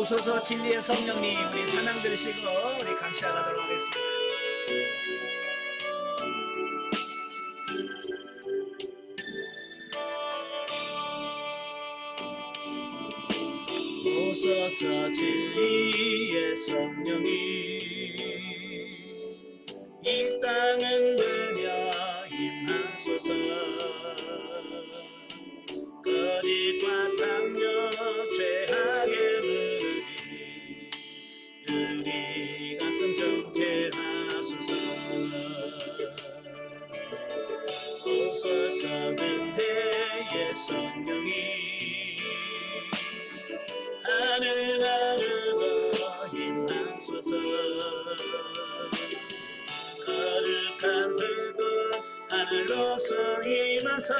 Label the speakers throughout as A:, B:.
A: 오소서 진리의 성령님, 우리 찬양 들으시고 우리 감시하도록 하겠습니다. 오소서 진리의 성령님, 이 땅은 들며 임하소서. 거짓과 탐욕 죄악에 무너지 우리 가슴 정케 하소서. 오소서 근대의 성령이 하늘 나르고 임하소서. 거룩한 불꽃 하늘로서 임하사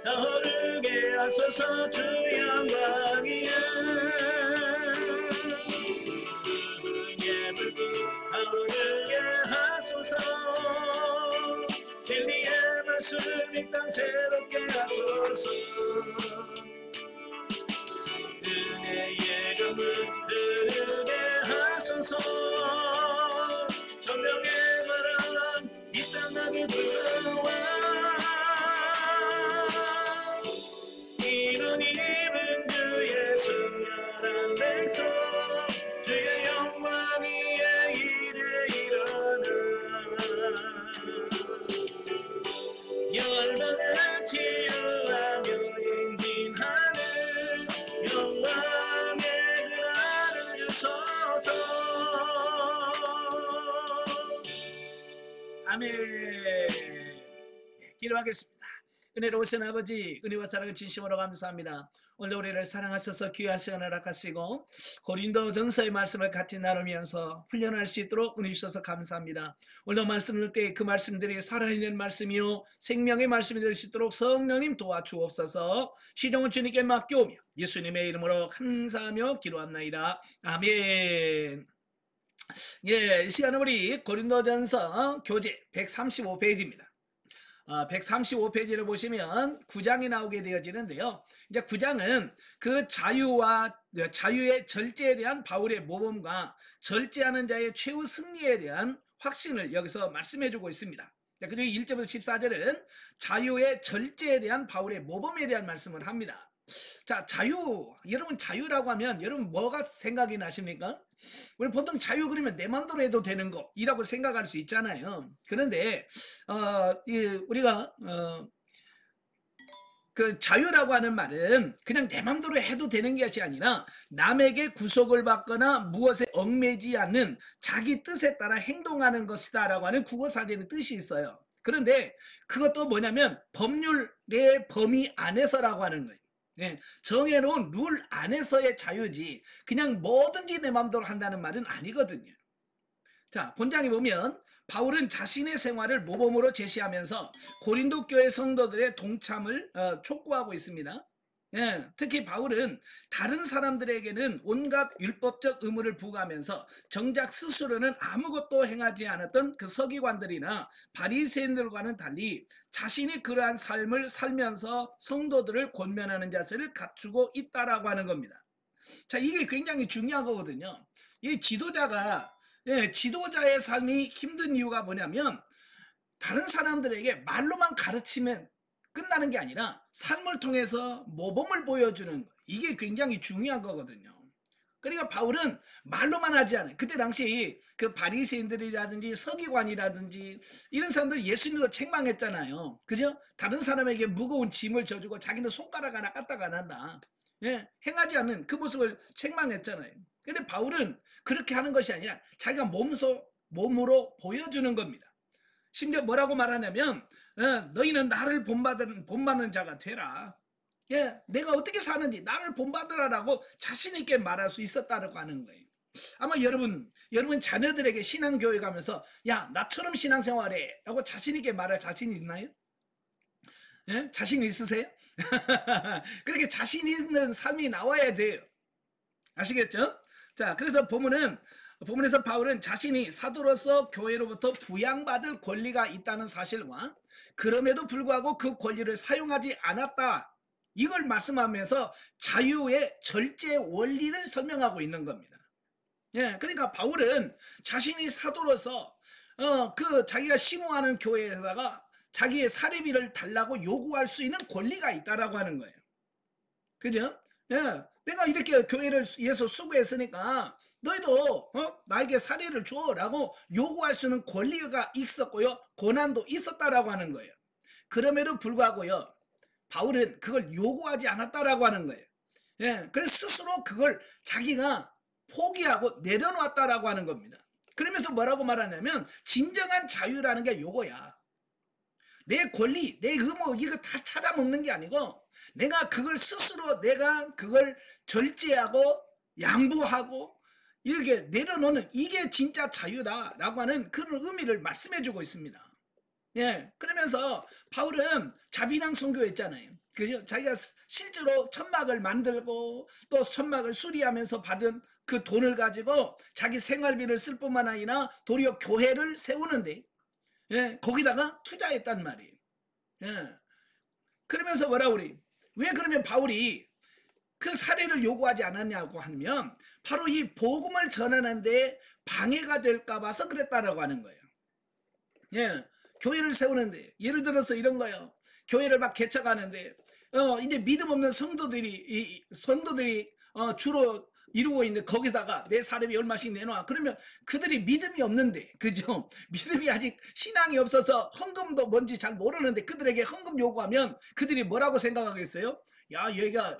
A: 떠오르게 하소서. 주 영광이여 은혜 불꽃 타오르게 하소서. 진리의 말씀 이 땅 새롭게 하소서. 은혜의 강물 흐르게 하소서. 성령의 바람 이 땅 나게 불어와. 이룬 입은 주의 순결한 백성, 주의 영광 위에 이래 일어나. 열방을 치유하며 인진하는 영광의 그날을 주소서. 아멘. 기도하겠습니다. 은혜로우신 아버지, 은혜와 사랑을 진심으로 감사합니다. 오늘 우리를 사랑하셔서 귀한 시간을 허락하시고 고린도전서의 말씀을 같이 나누면서 훈련할 수 있도록 은혜 주셔서 감사합니다. 오늘 말씀을 때 그 말씀들이 살아있는 말씀이요 생명의 말씀이 될 수 있도록 성령님 도와주옵소서. 시종은 주님께 맡겨오며 예수님의 이름으로 감사하며 기도합나이다. 아멘. 예, 이 시간은 우리 고린도전서 교재 135페이지입니다. 135페이지를 보시면 9장이 나오게 되어지는데요. 이제 9장은 그 자유의 절제에 대한 바울의 모범과 절제하는 자의 최후 승리에 대한 확신을 여기서 말씀해주고 있습니다. 그리고 1절부터 14절은 자유의 절제에 대한 바울의 모범에 대한 말씀을 합니다. 자, 자유. 여러분 자유라고 하면 여러분 뭐가 생각이 나십니까? 우리 보통 자유 그러면 내 마음대로 해도 되는 거이라고 생각할 수 있잖아요. 그런데 우리가 그 자유라고 하는 말은 그냥 내 마음대로 해도 되는 것이 아니라 남에게 구속을 받거나 무엇에 얽매지 않는 자기 뜻에 따라 행동하는 것이다 라고 하는 국어사전의 뜻이 있어요. 그런데 그것도 뭐냐면 법률의 범위 안에서라고 하는 거예요. 네, 정해놓은 룰 안에서의 자유지 그냥 뭐든지 내 마음대로 한다는 말은 아니거든요. 자, 본장에 보면 바울은 자신의 생활을 모범으로 제시하면서 고린도 교회 성도들의 동참을 촉구하고 있습니다. 예, 특히 바울은 다른 사람들에게는 온갖 율법적 의무를 부과하면서 정작 스스로는 아무것도 행하지 않았던 그 서기관들이나 바리새인들과는 달리 자신이 그러한 삶을 살면서 성도들을 권면하는 자세를 갖추고 있다라고 하는 겁니다. 자, 이게 굉장히 중요한 거거든요. 이 지도자의 삶이 힘든 이유가 뭐냐면 다른 사람들에게 말로만 가르치면 끝나는 게 아니라 삶을 통해서 모범을 보여주는 거, 이게 굉장히 중요한 거거든요. 그러니까 바울은 말로만 하지 않아요. 그때 당시 그 바리새인들이라든지 서기관이라든지 이런 사람들 예수님도 책망했잖아요. 그죠? 다른 사람에게 무거운 짐을 져주고 자기는 손가락 하나 까딱 안 한다. 예, 행하지 않는 그 모습을 책망했잖아요. 근데 바울은 그렇게 하는 것이 아니라 자기가 몸으로 보여주는 겁니다. 심지어 뭐라고 말하냐면 너희는 나를 본받는 자가 되라. 예, 내가 어떻게 사는지 나를 본받으라라고 자신 있게 말할 수 있었다고 하는 거예요. 아마 여러분 자녀들에게 신앙교회 가면서 야, 나처럼 신앙생활해 라고 자신 있게 말할 자신이 있나요? 예? 자신 있으세요? 그렇게 자신 있는 삶이 나와야 돼요. 아시겠죠? 자, 그래서 본문에서 바울은 자신이 사도로서 교회로부터 부양받을 권리가 있다는 사실과 그럼에도 불구하고 그 권리를 사용하지 않았다 이걸 말씀하면서 자유의 절제 원리를 설명하고 있는 겁니다. 예, 그러니까 바울은 자신이 사도로서 그 자기가 심호하는 교회에다가 자기의 사례비를 달라고 요구할 수 있는 권리가 있다라고 하는 거예요. 그죠? 예, 내가 이렇게 교회를 위해서 수고했으니까 너희도 나에게 사례를 줘라고 요구할 수 있는 권리가 있었고요, 고난도 있었다라고 하는 거예요. 그럼에도 불구하고요, 바울은 그걸 요구하지 않았다라고 하는 거예요. 예, 그래서 스스로 그걸 자기가 포기하고 내려놨다라고 하는 겁니다. 그러면서 뭐라고 말하냐면 진정한 자유라는 게 요거야. 내 권리, 내 의무 이거 다 찾아먹는 게 아니고 내가 그걸 스스로 내가 그걸 절제하고 양보하고 이렇게 내려놓는 이게 진짜 자유다라고 하는 그런 의미를 말씀해주고 있습니다. 예, 그러면서 바울은 자비랑 선교했잖아요. 그죠? 자기가 실제로 천막을 만들고 또 천막을 수리하면서 받은 그 돈을 가지고 자기 생활비를 쓸 뿐만 아니라 도리어 교회를 세우는데, 예, 거기다가 투자했단 말이에요. 예. 그러면서 뭐라 그래? 왜 그러면 바울이 그 사례를 요구하지 않았냐고 하면 바로 이 복음을 전하는데 방해가 될까 봐서 그랬다라고 하는 거예요. 예. 교회를 세우는데 예를 들어서 이런 거예요. 교회를 막 개척하는데 이제 믿음 없는 성도들이 주로 이루고 있는데 거기다가 내 사례비 얼마씩 내놔. 그러면 그들이 믿음이 없는데, 그죠? 믿음이 아직 신앙이 없어서 헌금도 뭔지 잘 모르는데 그들에게 헌금 요구하면 그들이 뭐라고 생각하겠어요? 야, 얘가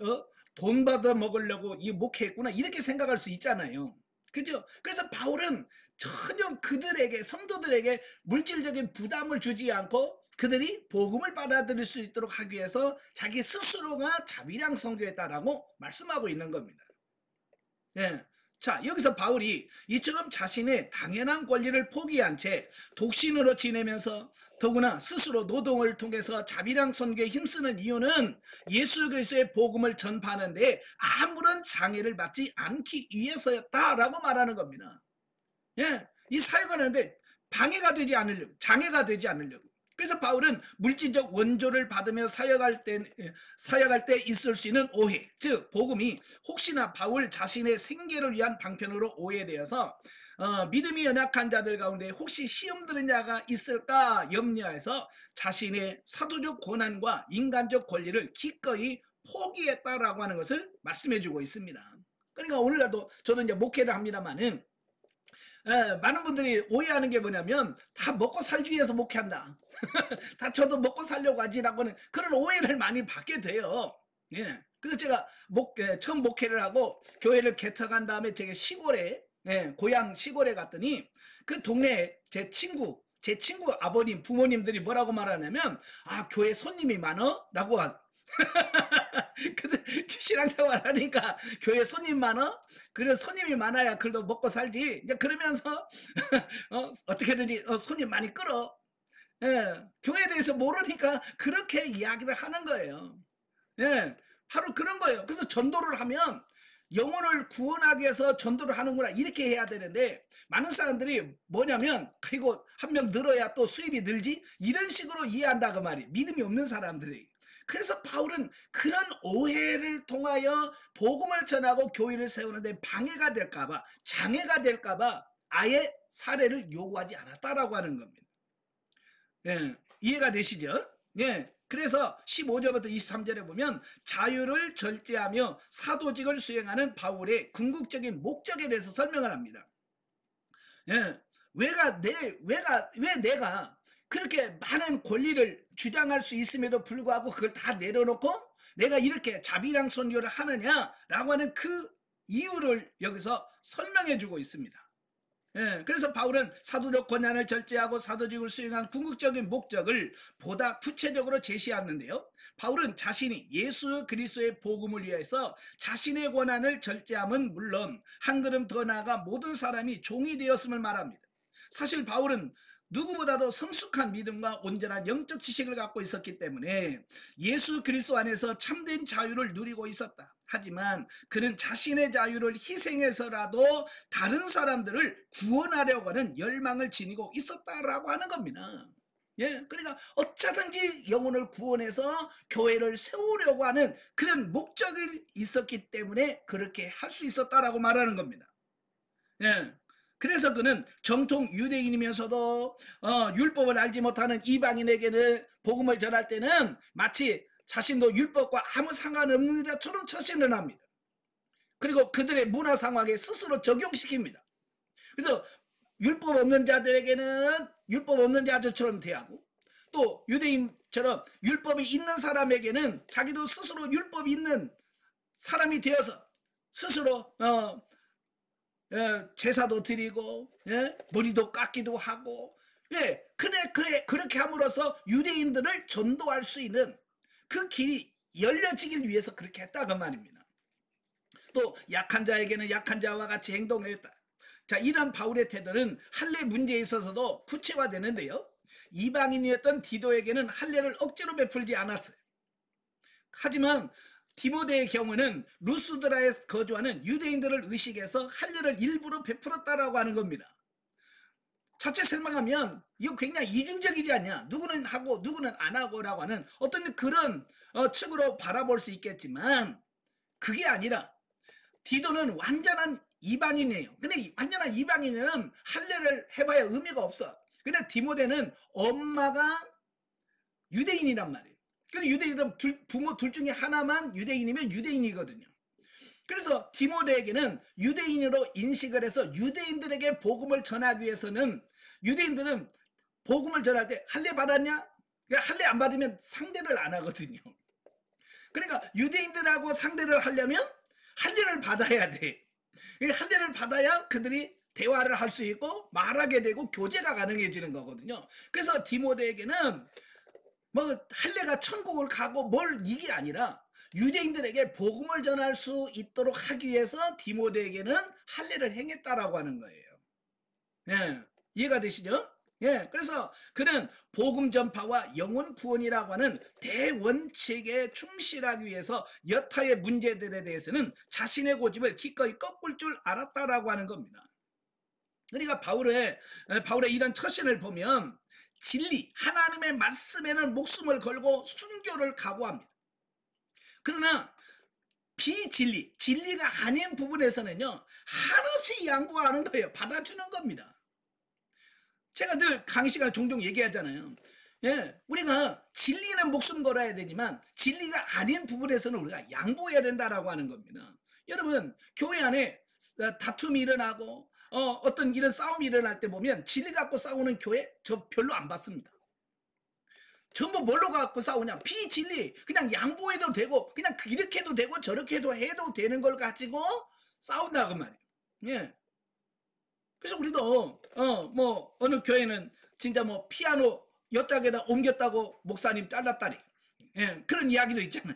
A: 돈 받아 먹으려고 이 목회했구나 이렇게 생각할 수 있잖아요. 그죠? 그래서 바울은 전혀 그들에게, 성도들에게 물질적인 부담을 주지 않고 그들이 복음을 받아들일 수 있도록 하기 위해서 자기 스스로가 자비랑 선교했다라고 말씀하고 있는 겁니다. 예. 자, 여기서 바울이 이처럼 자신의 당연한 권리를 포기한 채 독신으로 지내면서 더구나 스스로 노동을 통해서 자비랑 선교에 힘쓰는 이유는 예수 그리스도의 복음을 전파하는데 아무런 장애를 받지 않기 위해서였다라고 말하는 겁니다. 예, 이 사역하는데 방해가 되지 않으려고, 장애가 되지 않으려고. 그래서 바울은 물질적 원조를 받으며 사역할 때 있을 수 있는 오해, 즉 복음이 혹시나 바울 자신의 생계를 위한 방편으로 오해되어서 믿음이 연약한 자들 가운데 혹시 시험 드는 자가 있을까 염려해서 자신의 사도적 권한과 인간적 권리를 기꺼이 포기했다라고 하는 것을 말씀해주고 있습니다. 그러니까 오늘날도 저도 이제 목회를 합니다만은 많은 분들이 오해하는 게 뭐냐면 다 먹고 살기 위해서 목회한다. 다 저도 먹고 살려고 하지라고 하는 그런 오해를 많이 받게 돼요. 예. 그래서 제가 처음 목회를 하고 교회를 개척한 다음에 제가 시골에, 고향 시골에 갔더니 그 동네에 제 친구 아버님, 부모님들이 뭐라고 말하냐면 교회 손님이 많어? 라고 근데 신앙생활 하니까 교회 손님 많아? 그래 손님이 많아야 그래도 먹고 살지. 이제 그러면서 어떻게든지 손님 많이 끌어. 예, 교회에 대해서 모르니까 그렇게 이야기를 하는 거예요. 예, 바로 그런 거예요. 그래서 전도를 하면 영혼을 구원하기 위해서 전도를 하는구나 이렇게 해야 되는데 많은 사람들이 뭐냐면 그리고 한 명 늘어야 또 수입이 늘지 이런 식으로 이해한다 그 말이 믿음이 없는 사람들이. 그래서 바울은 그런 오해를 통하여 복음을 전하고 교회를 세우는데 방해가 될까봐, 장애가 될까봐 아예 사례를 요구하지 않았다라고 하는 겁니다. 예, 이해가 되시죠? 예, 그래서 15절부터 23절에 보면 자유를 절제하며 사도직을 수행하는 바울의 궁극적인 목적에 대해서 설명을 합니다. 예, 왜 내가 그렇게 많은 권리를 주장할 수 있음에도 불구하고 그걸 다 내려놓고 내가 이렇게 자비랑 선교를 하느냐라고 하는 그 이유를 여기서 설명해 주고 있습니다. 예, 그래서 바울은 사도적 권한을 절제하고 사도직을 수행한 궁극적인 목적을 보다 구체적으로 제시하는데요. 바울은 자신이 예수 그리스도의 복음을 위해서 자신의 권한을 절제함은 물론 한 걸음 더 나아가 모든 사람이 종이 되었음을 말합니다. 사실 바울은 누구보다도 성숙한 믿음과 온전한 영적 지식을 갖고 있었기 때문에 예수 그리스도 안에서 참된 자유를 누리고 있었다. 하지만 그는 자신의 자유를 희생해서라도 다른 사람들을 구원하려고 하는 열망을 지니고 있었다라고 하는 겁니다. 예, 그러니까 어쩌든지 영혼을 구원해서 교회를 세우려고 하는 그런 목적이 있었기 때문에 그렇게 할 수 있었다라고 말하는 겁니다. 예. 그래서 그는 정통 유대인이면서도 율법을 알지 못하는 이방인에게는 복음을 전할 때는 마치 자신도 율법과 아무 상관없는 자처럼 처신을 합니다. 그리고 그들의 문화 상황에 스스로 적용시킵니다. 그래서 율법 없는 자들에게는 율법 없는 자들처럼 대하고, 또 유대인처럼 율법이 있는 사람에게는 자기도 스스로 율법이 있는 사람이 되어서 스스로 제사도 드리고, 예? 머리도 깎기도 하고, 예, 그렇게 함으로써 유대인들을 전도할 수 있는 그 길이 열려지길 위해서 그렇게 했다고 말입니다. 또 약한 자에게는 약한 자와 같이 행동했다. 자, 이런 바울의 태도는 할례 문제에 있어서도 구체화되는데요. 이방인이었던 디도에게는 할례를 억지로 베풀지 않았어요. 하지만 디모데의 경우는 루스드라에 거주하는 유대인들을 의식해서 할례를 일부러 베풀었다라고 하는 겁니다. 자칫 설명하면 이거 굉장히 이중적이지 않냐, 누구는 하고 누구는 안 하고라고 하는 어떤 그런 측으로 바라볼 수 있겠지만, 그게 아니라 디도는 완전한 이방인이에요. 근데 완전한 이방인은 할례를 해봐야 의미가 없어. 근데 디모데는 엄마가 유대인이란 말이에요. 근데 유대인은 부모 둘 중에 하나만 유대인이면 유대인이거든요. 그래서 디모데에게는 유대인으로 인식을 해서 유대인들에게 복음을 전하기 위해서는, 유대인들은 복음을 전할 때 할례 받았냐? 할례 안 받으면 상대를 안 하거든요. 그러니까 유대인들하고 상대를 하려면 할례를 받아야 돼. 할례를 받아야 그들이 대화를 할 수 있고 말하게 되고 교제가 가능해지는 거거든요. 그래서 디모데에게는 뭐 할례가 천국을 가고 뭘 이게 아니라 유대인들에게 복음을 전할 수 있도록 하기 위해서 디모데에게는 할례를 행했다라고 하는 거예요. 예, 이해가 되시죠? 예, 그래서 그는 복음 전파와 영혼 구원이라고 하는 대원칙에 충실하기 위해서 여타의 문제들에 대해서는 자신의 고집을 기꺼이 꺾을 줄 알았다라고 하는 겁니다. 그러니까 바울의 이런 처신을 보면 진리, 하나님의 말씀에는 목숨을 걸고 순교를 각오합니다. 그러나 비진리, 진리가 아닌 부분에서는요, 한없이 양보하는 거예요. 받아주는 겁니다. 제가 늘 강의 시간에 종종 얘기하잖아요. 예, 우리가 진리는 목숨 걸어야 되지만 진리가 아닌 부분에서는 우리가 양보해야 된다라고 하는 겁니다. 여러분, 교회 안에 다툼이 일어나고 어떤 이런 싸움이 일어날 때 보면 진리 갖고 싸우는 교회 저 별로 안 봤습니다. 전부 뭘로 갖고 싸우냐? 비진리. 그냥 양보해도 되고 그냥 이렇게 해도 되고 저렇게 해도 되는 걸 가지고 싸운다고 말이에요. 예. 그래서 우리도 뭐 어느 교회는 진짜 뭐 피아노 옆짝에다 옮겼다고 목사님 잘랐다니, 예, 그런 이야기도 있잖아요.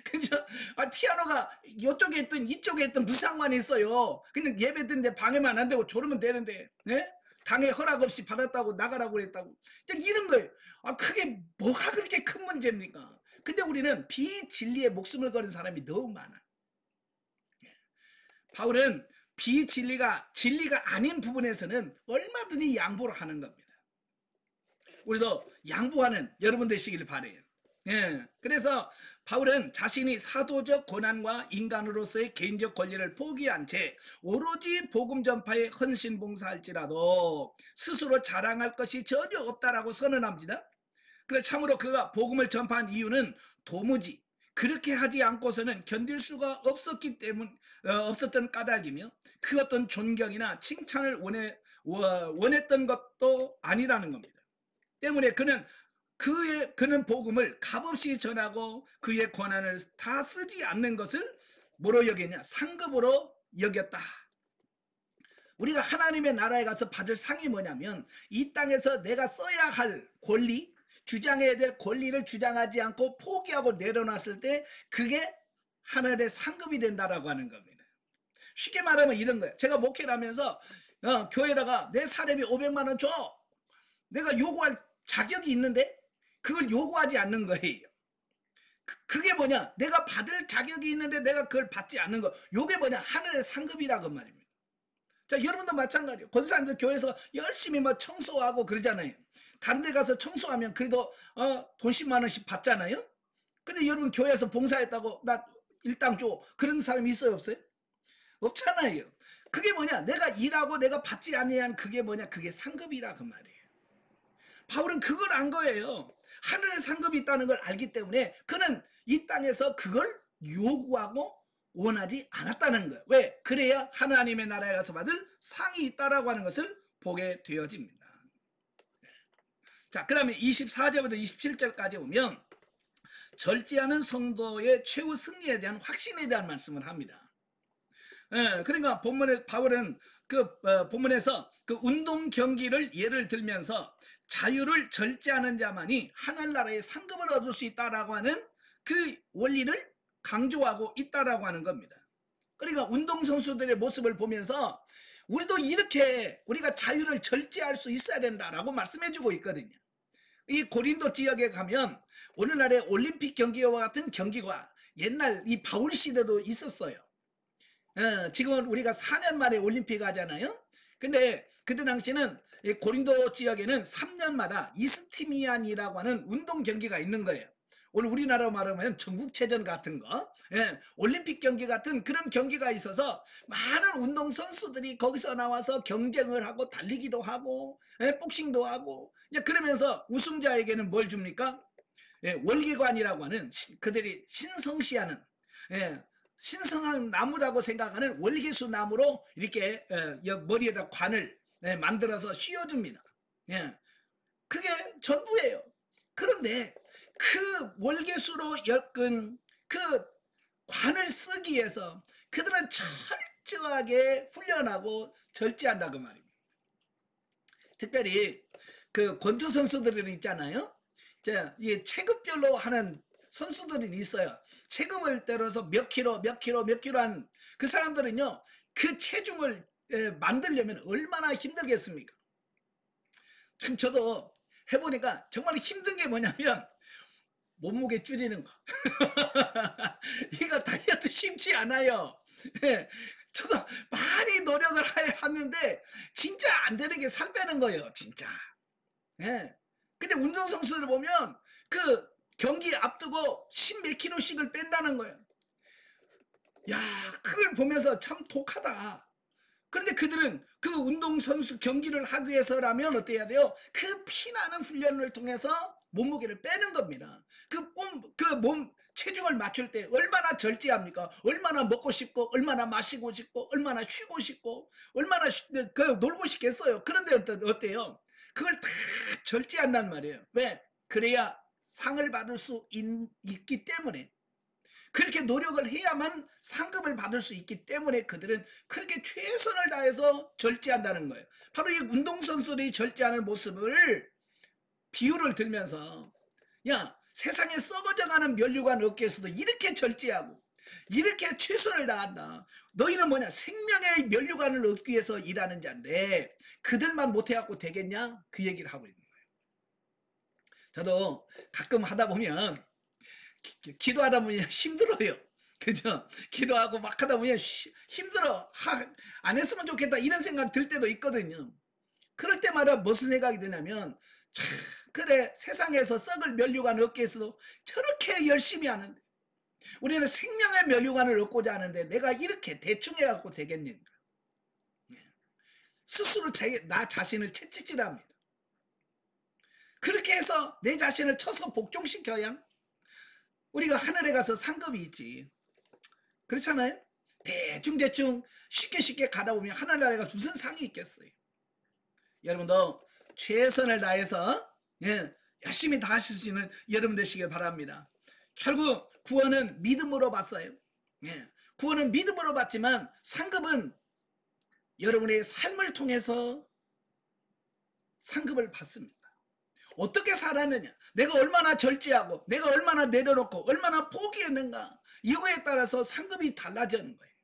A: 그죠? 피아노가 이쪽에 있든 이쪽에 있든 무슨 상관이 있어요. 그냥 예배 드는데 방해만 안 되고 졸으면 되는데, 예? 당의 허락 없이 받았다고 나가라고 그랬다고, 이런 거예요. 그게 뭐가 그렇게 큰 문제입니까? 근데 우리는 비진리에 목숨을 거는 사람이 너무 많아. 예. 바울은 진리가 아닌 부분에서는 얼마든지 양보를 하는 겁니다. 우리도 양보하는 여러분 되시길 바래요. 예, 그래서 바울은 자신이 사도적 고난과 인간으로서의 개인적 권리를 포기한 채 오로지 복음 전파에 헌신 봉사할지라도 스스로 자랑할 것이 전혀 없다라고 선언합니다. 그래, 참으로 그가 복음을 전파한 이유는 도무지 그렇게 하지 않고서는 견딜 수가 없었던 까닭이며, 그 어떤 존경이나 칭찬을 원했던 것도 아니라는 겁니다. 때문에 그는 복음을 값없이 전하고 그의 권한을 다 쓰지 않는 것을 뭐로 여겼냐? 상급으로 여겼다. 우리가 하나님의 나라에 가서 받을 상이 뭐냐면, 이 땅에서 내가 써야 할 권리, 주장해야 될 권리를 주장하지 않고 포기하고 내려놨을 때 그게 하나님의 상급이 된다라고 하는 겁니다. 쉽게 말하면 이런 거예요. 제가 목회를 하면서 교회다가 내 사례비 500만 원 줘. 내가 요구할 자격이 있는데 그걸 요구하지 않는 거예요. 그게 뭐냐? 내가 받을 자격이 있는데 내가 그걸 받지 않는 거. 요게 뭐냐? 하늘의 상급이라고 말입니다. 자, 여러분도 마찬가지예요. 권사님들 교회에서 열심히 뭐 청소하고 그러잖아요. 다른 데 가서 청소하면 그래도 돈 10만 원씩 받잖아요. 근데 여러분 교회에서 봉사했다고 나 일당 줘. 그런 사람이 있어요, 없어요? 없잖아요. 그게 뭐냐? 내가 일하고 내가 받지 아니한 그게 뭐냐? 그게 상급이라 그 말이에요. 바울은 그걸 안 거예요. 하늘에 상급이 있다는 걸 알기 때문에 그는 이 땅에서 그걸 요구하고 원하지 않았다는 거예요. 왜? 그래야 하나님의 나라에 가서 받을 상이 있다라고 하는 것을 보게 되어집니다. 자, 그 다음에 24절부터 27절까지 보면 절제하는 성도의 최후 승리에 대한 확신에 대한 말씀을 합니다. 그러니까 본문에 바울은 본문에서 그 운동 경기를 예를 들면서 자유를 절제하는 자만이 하늘나라의 상급을 얻을 수 있다라고 하는 그 원리를 강조하고 있다라고 하는 겁니다. 그러니까 운동선수들의 모습을 보면서 우리도 이렇게 우리가 자유를 절제할 수 있어야 된다라고 말씀해주고 있거든요. 이 고린도 지역에 가면 오늘날의 올림픽 경기와 같은 경기가 옛날 이 바울 시대도 있었어요. 지금은 우리가 4년 만에 올림픽 하잖아요. 근데 그때 당시는 고린도 지역에는 3년마다 이스티미안이라고 하는 운동 경기가 있는 거예요. 오늘 우리나라로 말하면 전국체전 같은 거, 올림픽 경기 같은 그런 경기가 있어서 많은 운동선수들이 거기서 나와서 경쟁을 하고 달리기도 하고 복싱도 하고 이제 그러면서 우승자에게는 뭘 줍니까? 월계관이라고 하는 그들이 신성시하는 신성한 나무라고 생각하는 월계수 나무로 이렇게 머리에다 관을 만들어서 씌워줍니다. 그게 전부예요. 그런데 그 월계수로 엮은 그 관을 쓰기 위해서 그들은 철저하게 훈련하고 절제한다 그 말입니다. 특별히 그 권투 선수들은 있잖아요. 이 체급별로 하는 선수들이 있어요. 체급을 때려서 몇 킬로 한 그 사람들은요. 그 체중을 만들려면 얼마나 힘들겠습니까? 참 저도 해보니까 정말 힘든 게 뭐냐면 몸무게 줄이는 거. 이거 다이어트 쉽지 않아요. 저도 많이 노력을 하는데 진짜 안 되는 게 살 빼는 거예요. 진짜. 근데 운동선수들 보면 그 경기 앞두고 10몇 킬로씩을 뺀다는 거예요. 야, 그걸 보면서 참 독하다. 그런데 그들은 그 운동선수 경기를 하기 위해서라면 어때야 돼요? 그 피나는 훈련을 통해서 몸무게를 빼는 겁니다. 그 몸 체중을 맞출 때 얼마나 절제합니까? 얼마나 먹고 싶고, 얼마나 마시고 싶고, 얼마나 쉬고 싶고, 얼마나 놀고 싶겠어요. 그런데 어때요? 그걸 다 절제한단 말이에요. 왜? 그래야 상을 받을 수 있기 때문에. 그렇게 노력을 해야만 상급을 받을 수 있기 때문에 그들은 그렇게 최선을 다해서 절제한다는 거예요. 바로 이 운동선수들이 절제하는 모습을 비유를 들면서 야, 세상에 썩어져가는 면류관 업계에서도 이렇게 절제하고 이렇게 최선을 다한다. 너희는 뭐냐? 생명의 면류관을 얻기 위해서 일하는 자인데 그들만 못해갖고 되겠냐? 그 얘기를 하고 있는 거예요. 저도 가끔 하다 보면 기도하다 보면 힘들어요. 그죠? 기도하고 막 하다 보면 힘들어. 안 했으면 좋겠다. 이런 생각 들 때도 있거든요. 그럴 때마다 무슨 생각이 드냐면 참 그래 세상에서 썩을 면류관 얻기위해서도 저렇게 열심히 하는데 우리는 생명의 면류관을 얻고자 하는데 내가 이렇게 대충 해갖고 되겠는가. 스스로 나 자신을 채찍질합니다. 그렇게 해서 내 자신을 쳐서 복종시켜야 우리가 하늘에 가서 상급이 있지. 그렇잖아요? 대충 쉽게 가다 보면 하늘나라에 가서 무슨 상이 있겠어요. 여러분도 최선을 다해서 열심히 다 하실 수 있는 여러분 되시길 바랍니다. 결국 구원은 믿음으로 받어요. 구원은 믿음으로 받지만 상급은 여러분의 삶을 통해서 상급을 받습니다. 어떻게 살았느냐, 내가 얼마나 절제하고 내가 얼마나 내려놓고 얼마나 포기했는가, 이거에 따라서 상급이 달라지는 거예요.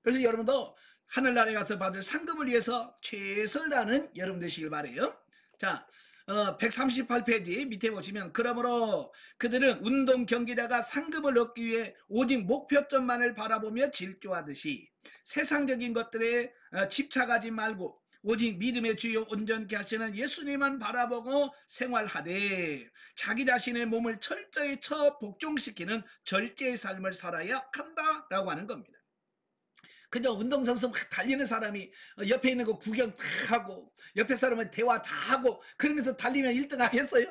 A: 그래서 여러분도 하늘나라에 가서 받을 상급을 위해서 최선을 다하는 여러분 되시길 바라요. 자, 138페이지 밑에 보시면 그러므로 그들은 운동 경기자가 상급을 얻기 위해 오직 목표점만을 바라보며 질주하듯이 세상적인 것들에 집착하지 말고 오직 믿음의 주요 온전케 하시는 예수님만 바라보고 생활하되 자기 자신의 몸을 철저히 복종시키는 절제의 삶을 살아야 한다라고 하는 겁니다. 그냥 운동선수 막 달리는 사람이 옆에 있는 거 구경 다 하고 옆에 사람은 대화 다 하고 그러면서 달리면 1등 하겠어요?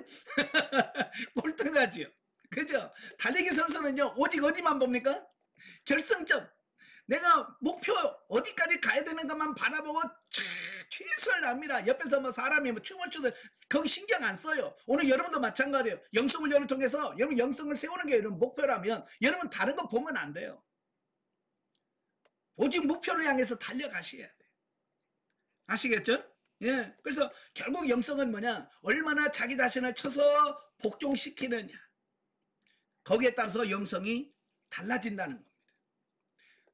A: 꼴등하지요. 그죠? 달리기 선수는요 오직 어디만 봅니까? 결승점. 내가 목표 어디까지 가야 되는 것만 바라보고 최선을 다합니다. 옆에서 뭐 사람이 뭐 춤을 추든 거기 신경 안 써요. 오늘 여러분도 마찬가지예요. 영성훈련을 통해서 여러분 영성을 세우는 게 여러분 목표라면 여러분 다른 거 보면 안 돼요. 오직 목표를 향해서 달려가셔야 돼. 아시겠죠? 예. 그래서 결국 영성은 뭐냐? 얼마나 자기 자신을 쳐서 복종시키느냐. 거기에 따라서 영성이 달라진다는 겁니다.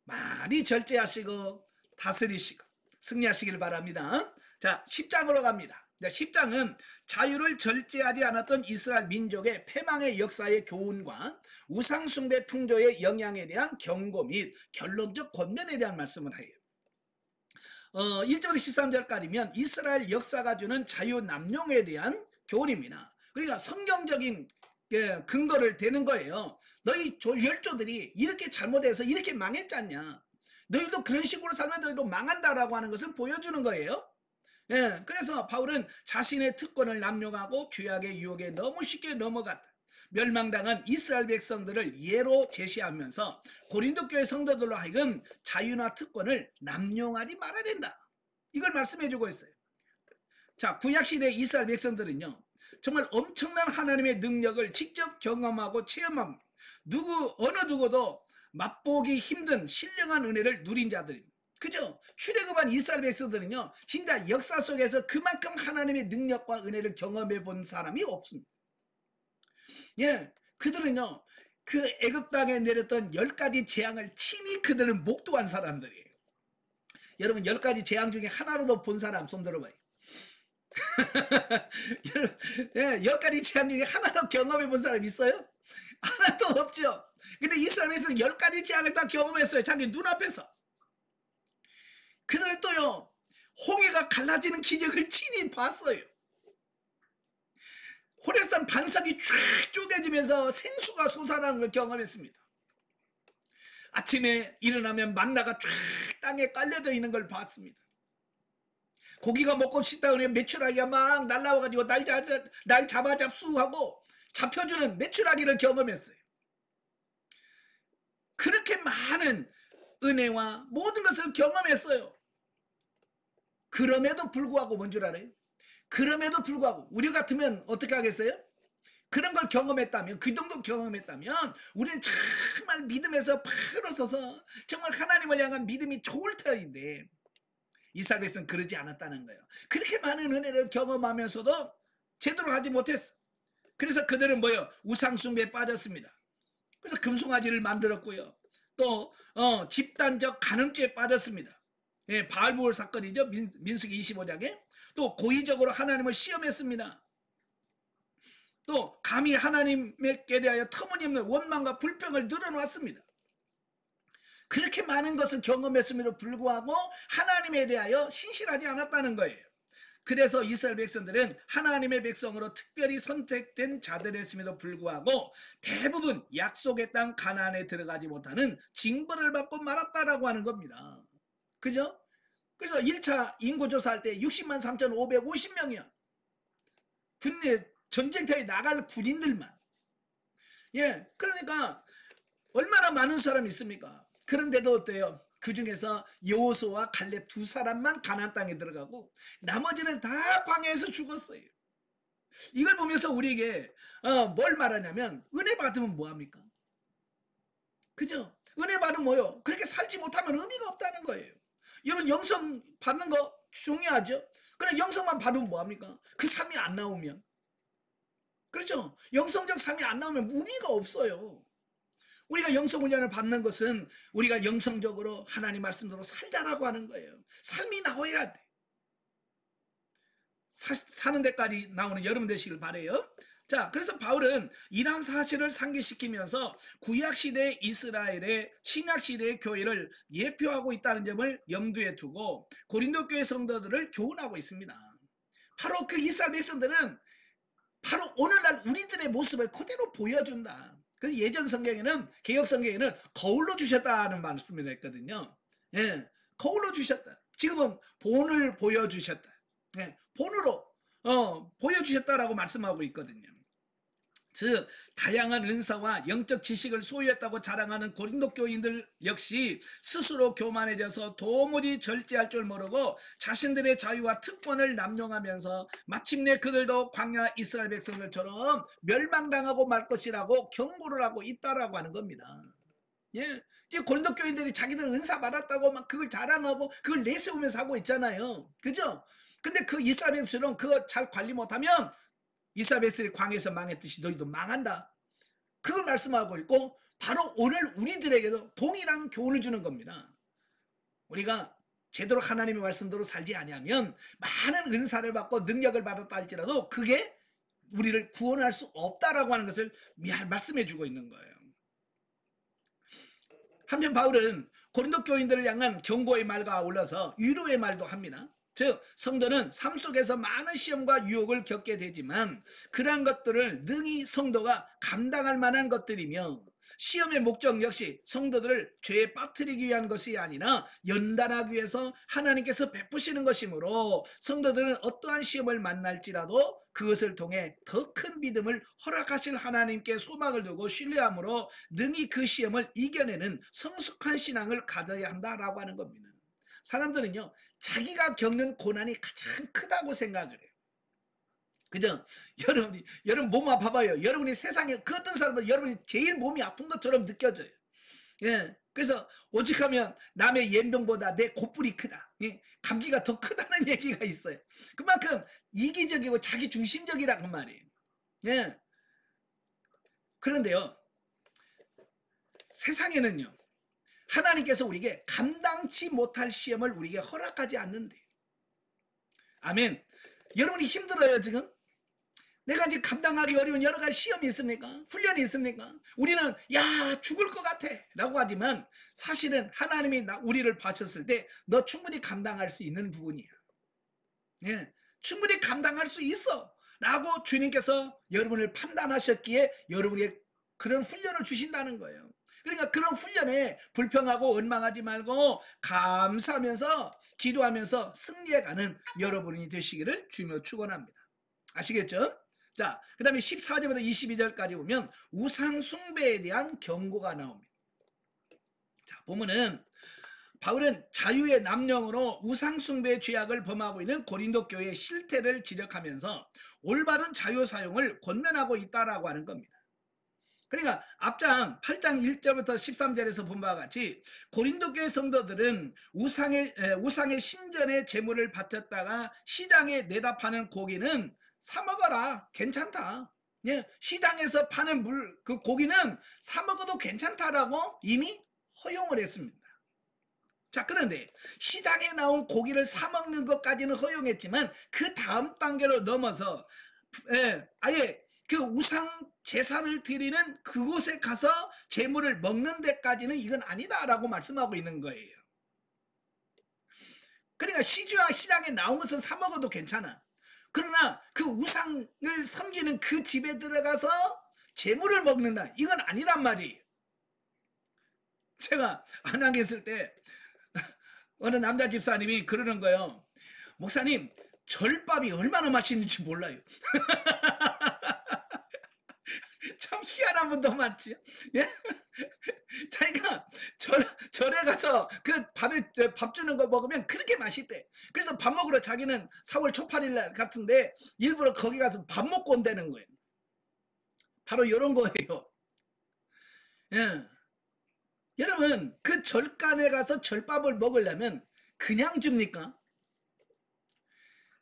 A: 많이 절제하시고 다스리시고 승리하시길 바랍니다. 자, 10장으로 갑니다. 10장은 자유를 절제하지 않았던 이스라엘 민족의 패망의 역사의 교훈과 우상숭배 풍조의 영향에 대한 경고 및 결론적 권면에 대한 말씀을 해요. 1절부터 13절까지면 이스라엘 역사가 주는 자유 남용에 대한 교훈입니다. 그러니까 성경적인 근거를 대는 거예요. 너희 열조들이 이렇게 잘못해서 이렇게 망했잖냐. 너희도 그런 식으로 살면 너희도 망한다라고 하는 것을 보여주는 거예요. 예, 그래서 바울은 자신의 특권을 남용하고 죄악의 유혹에 너무 쉽게 넘어갔다. 멸망당한 이스라엘 백성들을 예로 제시하면서 고린도 교회 성도들로 하여금 자유나 특권을 남용하지 말아야 된다. 이걸 말씀해주고 있어요. 자, 구약시대 이스라엘 백성들은요 정말 엄청난 하나님의 능력을 직접 경험하고 체험함, 어느 누구도 맛보기 힘든 신령한 은혜를 누린 자들입니다. 그죠? 출애굽한 이스라엘 백성들은요 진짜 역사 속에서 그만큼 하나님의 능력과 은혜를 경험해 본 사람이 없습니다. 예, 그들은요 그 애굽 땅에 내렸던 10가지 재앙을 친히 그들은 목도한 사람들이에요. 여러분 10가지 재앙 중에 하나라도 본 사람 손 들어봐요. 예, 10가지 재앙 중에 하나도 경험해 본 사람 있어요? 하나도 없죠. 근데 이스라엘에서는 10가지 재앙을 다 경험했어요. 자기 눈앞에서. 그들은 또요 홍해가 갈라지는 기적을 친히 봤어요. 호렙산 반석이 쫙 쪼개지면서 생수가 솟아나는 걸 경험했습니다. 아침에 일어나면 만나가 쫙 땅에 깔려져 있는 걸 봤습니다. 고기가 먹고 싶다 그러면 메추라기가 막 날라와가지고 날 잡수하고 잡혀주는 메추라기를 경험했어요. 그렇게 많은 은혜와 모든 것을 경험했어요. 그럼에도 불구하고 뭔 줄 알아요? 그럼에도 불구하고 우리 같으면 어떻게 하겠어요? 그런 걸 경험했다면, 그 정도 경험했다면 우리는 정말 믿음에서 바로 서서 정말 하나님을 향한 믿음이 좋을 터인데 이스라엘 백성은 그러지 않았다는 거예요. 그렇게 많은 은혜를 경험하면서도 제대로 하지 못했어. 그래서 그들은 뭐예요? 우상숭배에 빠졌습니다. 그래서 금송아지를 만들었고요. 또 집단적 간음죄에 빠졌습니다. 예, 바알부올 사건이죠. 민수기 25장에. 또 고의적으로 하나님을 시험했습니다. 또 감히 하나님께 대하여 터무니없는 원망과 불평을 늘어놓았습니다. 그렇게 많은 것을 경험했음에도 불구하고 하나님에 대하여 신실하지 않았다는 거예요. 그래서 이스라엘 백성들은 하나님의 백성으로 특별히 선택된 자들이었음에도 불구하고 대부분 약속의 땅 가나안에 들어가지 못하는 징벌을 받고 말았다라고 하는 겁니다. 그죠? 그래서 1차 인구조사할 때 60만 3,550명이야. 군대 전쟁터에 나갈 군인들만. 예, 그러니까 얼마나 많은 사람이 있습니까? 그런데도 어때요? 그 중에서 여호수아와 갈렙 두 사람만 가나안 땅에 들어가고 나머지는 다 광야에서 죽었어요. 이걸 보면서 우리에게 뭘 말하냐면 은혜 받으면 뭐합니까? 그죠? 은혜 받으면 뭐요? 그렇게 살지 못하면 의미가 없다는 거예요. 여러분 영성 받는 거 중요하죠? 그냥 영성만 받으면 뭐합니까? 그 삶이 안 나오면. 그렇죠? 영성적 삶이 안 나오면 의미가 없어요. 우리가 영성훈련을 받는 것은 우리가 영성적으로 하나님 말씀대로 살자라고 하는 거예요. 삶이 나와야 돼. 사는 데까지 나오는 여러분 되시길 바라요. 자, 그래서 바울은 이러한 사실을 상기시키면서 구약시대 이스라엘의 신약시대의 교회를 예표하고 있다는 점을 염두에 두고 고린도 교회 성도들을 교훈하고 있습니다. 바로 그 이스라엘 백성들은 바로 오늘날 우리들의 모습을 그대로 보여준다. 그래서 예전 성경에는, 개혁 성경에는 거울로 주셨다는 말씀을 했거든요. 예, 거울로 주셨다. 지금은 본을 보여주셨다. 예, 본으로 보여주셨다라고 말씀하고 있거든요. 즉 다양한 은사와 영적 지식을 소유했다고 자랑하는 고린도 교인들 역시 스스로 교만해져서 도무지 절제할 줄 모르고 자신들의 자유와 특권을 남용하면서 마침내 그들도 광야 이스라엘 백성들처럼 멸망당하고 말 것이라고 경고를 하고 있다라고 하는 겁니다. 예, 고린도 교인들이 자기들 은사 받았다고 막 그걸 자랑하고 그걸 내세우면서 하고 있잖아요. 그죠? 근데 그 이스라엘 백성들은 그거 잘 관리 못하면 이스라엘 백성이 광야에서 망했듯이 너희도 망한다. 그걸 말씀하고 있고 바로 오늘 우리들에게도 동일한 교훈을 주는 겁니다. 우리가 제대로 하나님의 말씀대로 살지 아니하면 많은 은사를 받고 능력을 받았다 할지라도 그게 우리를 구원할 수 없다라고 하는 것을 말씀해 주고 있는 거예요. 한편 바울은 고린도 교인들을 향한 경고의 말과 아울러서 위로의 말도 합니다. 즉 성도는 삶 속에서 많은 시험과 유혹을 겪게 되지만 그러한 것들을 능히 성도가 감당할 만한 것들이며 시험의 목적 역시 성도들을 죄에 빠뜨리기 위한 것이 아니라 연단하기 위해서 하나님께서 베푸시는 것이므로 성도들은 어떠한 시험을 만날지라도 그것을 통해 더 큰 믿음을 허락하실 하나님께 소망을 두고 신뢰함으로 능히 그 시험을 이겨내는 성숙한 신앙을 가져야 한다라고 하는 겁니다. 사람들은요 자기가 겪는 고난이 가장 크다고 생각을 해요. 그죠? 여러분 몸 아파봐요. 여러분이 세상에 그 어떤 사람은 여러분이 제일 몸이 아픈 것처럼 느껴져요. 예. 그래서 오직하면 남의 연병보다 내 곧불이 크다. 예. 감기가 더 크다는 얘기가 있어요. 그만큼 이기적이고 자기중심적이라는 말이에요. 예. 그런데요 세상에는요 하나님께서 우리에게 감당치 못할 시험을 우리에게 허락하지 않는데. 아멘. 여러분이 힘들어요 지금? 내가 이제 감당하기 어려운 여러 가지 시험이 있습니까? 훈련이 있습니까? 우리는 야 죽을 것 같아 라고 하지만 사실은 하나님이 우리를 봐셨을 때 너 충분히 감당할 수 있는 부분이야. 예, 충분히 감당할 수 있어 라고 주님께서 여러분을 판단하셨기에 여러분에게 그런 훈련을 주신다는 거예요. 그러니까 그런 훈련에 불평하고 원망하지 말고 감사하면서 기도하면서 승리해가는 여러분이 되시기를 주님으로 축원합니다. 아시겠죠? 자, 그 다음에 14절부터 22절까지 보면 우상 숭배에 대한 경고가 나옵니다. 자, 보면은 바울은 자유의 남용으로 우상 숭배의 죄악을 범하고 있는 고린도 교회의 실태를 지적하면서 올바른 자유 사용을 권면하고 있다라고 하는 겁니다. 그러니까 앞장 8장 1절부터 13절에서 본 바와 같이 고린도 교회 성도들은 우상의 신전에 제물을 바쳤다가 시장에 내다 파는 고기는 사 먹어라 괜찮다. 예, 시장에서 파는 그 고기는 사 먹어도 괜찮다라고 이미 허용을 했습니다. 자, 그런데 시장에 나온 고기를 사 먹는 것까지는 허용했지만 그 다음 단계로 넘어서 아예 그 우상 제사를 드리는 그곳에 가서 제물을 먹는 데까지는 이건 아니다라고 말씀하고 있는 거예요. 그러니까 시장에 나온 것은 사 먹어도 괜찮아. 그러나 그 우상을 섬기는 그 집에 들어가서 제물을 먹는다. 이건 아니란 말이에요. 제가 안양에 있을 때 어느 남자 집사님이 그러는 거예요. 목사님 절밥이 얼마나 맛있는지 몰라요. 참 희한한 분도 많지. 예? 자기가 절에 가서 그 밥 주는 거 먹으면 그렇게 맛있대. 그래서 밥 먹으러 자기는 4월 초팔일 날 같은데 일부러 거기 가서 밥 먹고 온다는 거예요. 바로 이런 거예요. 예. 여러분 그 절간에 가서 절밥을 먹으려면 그냥 줍니까?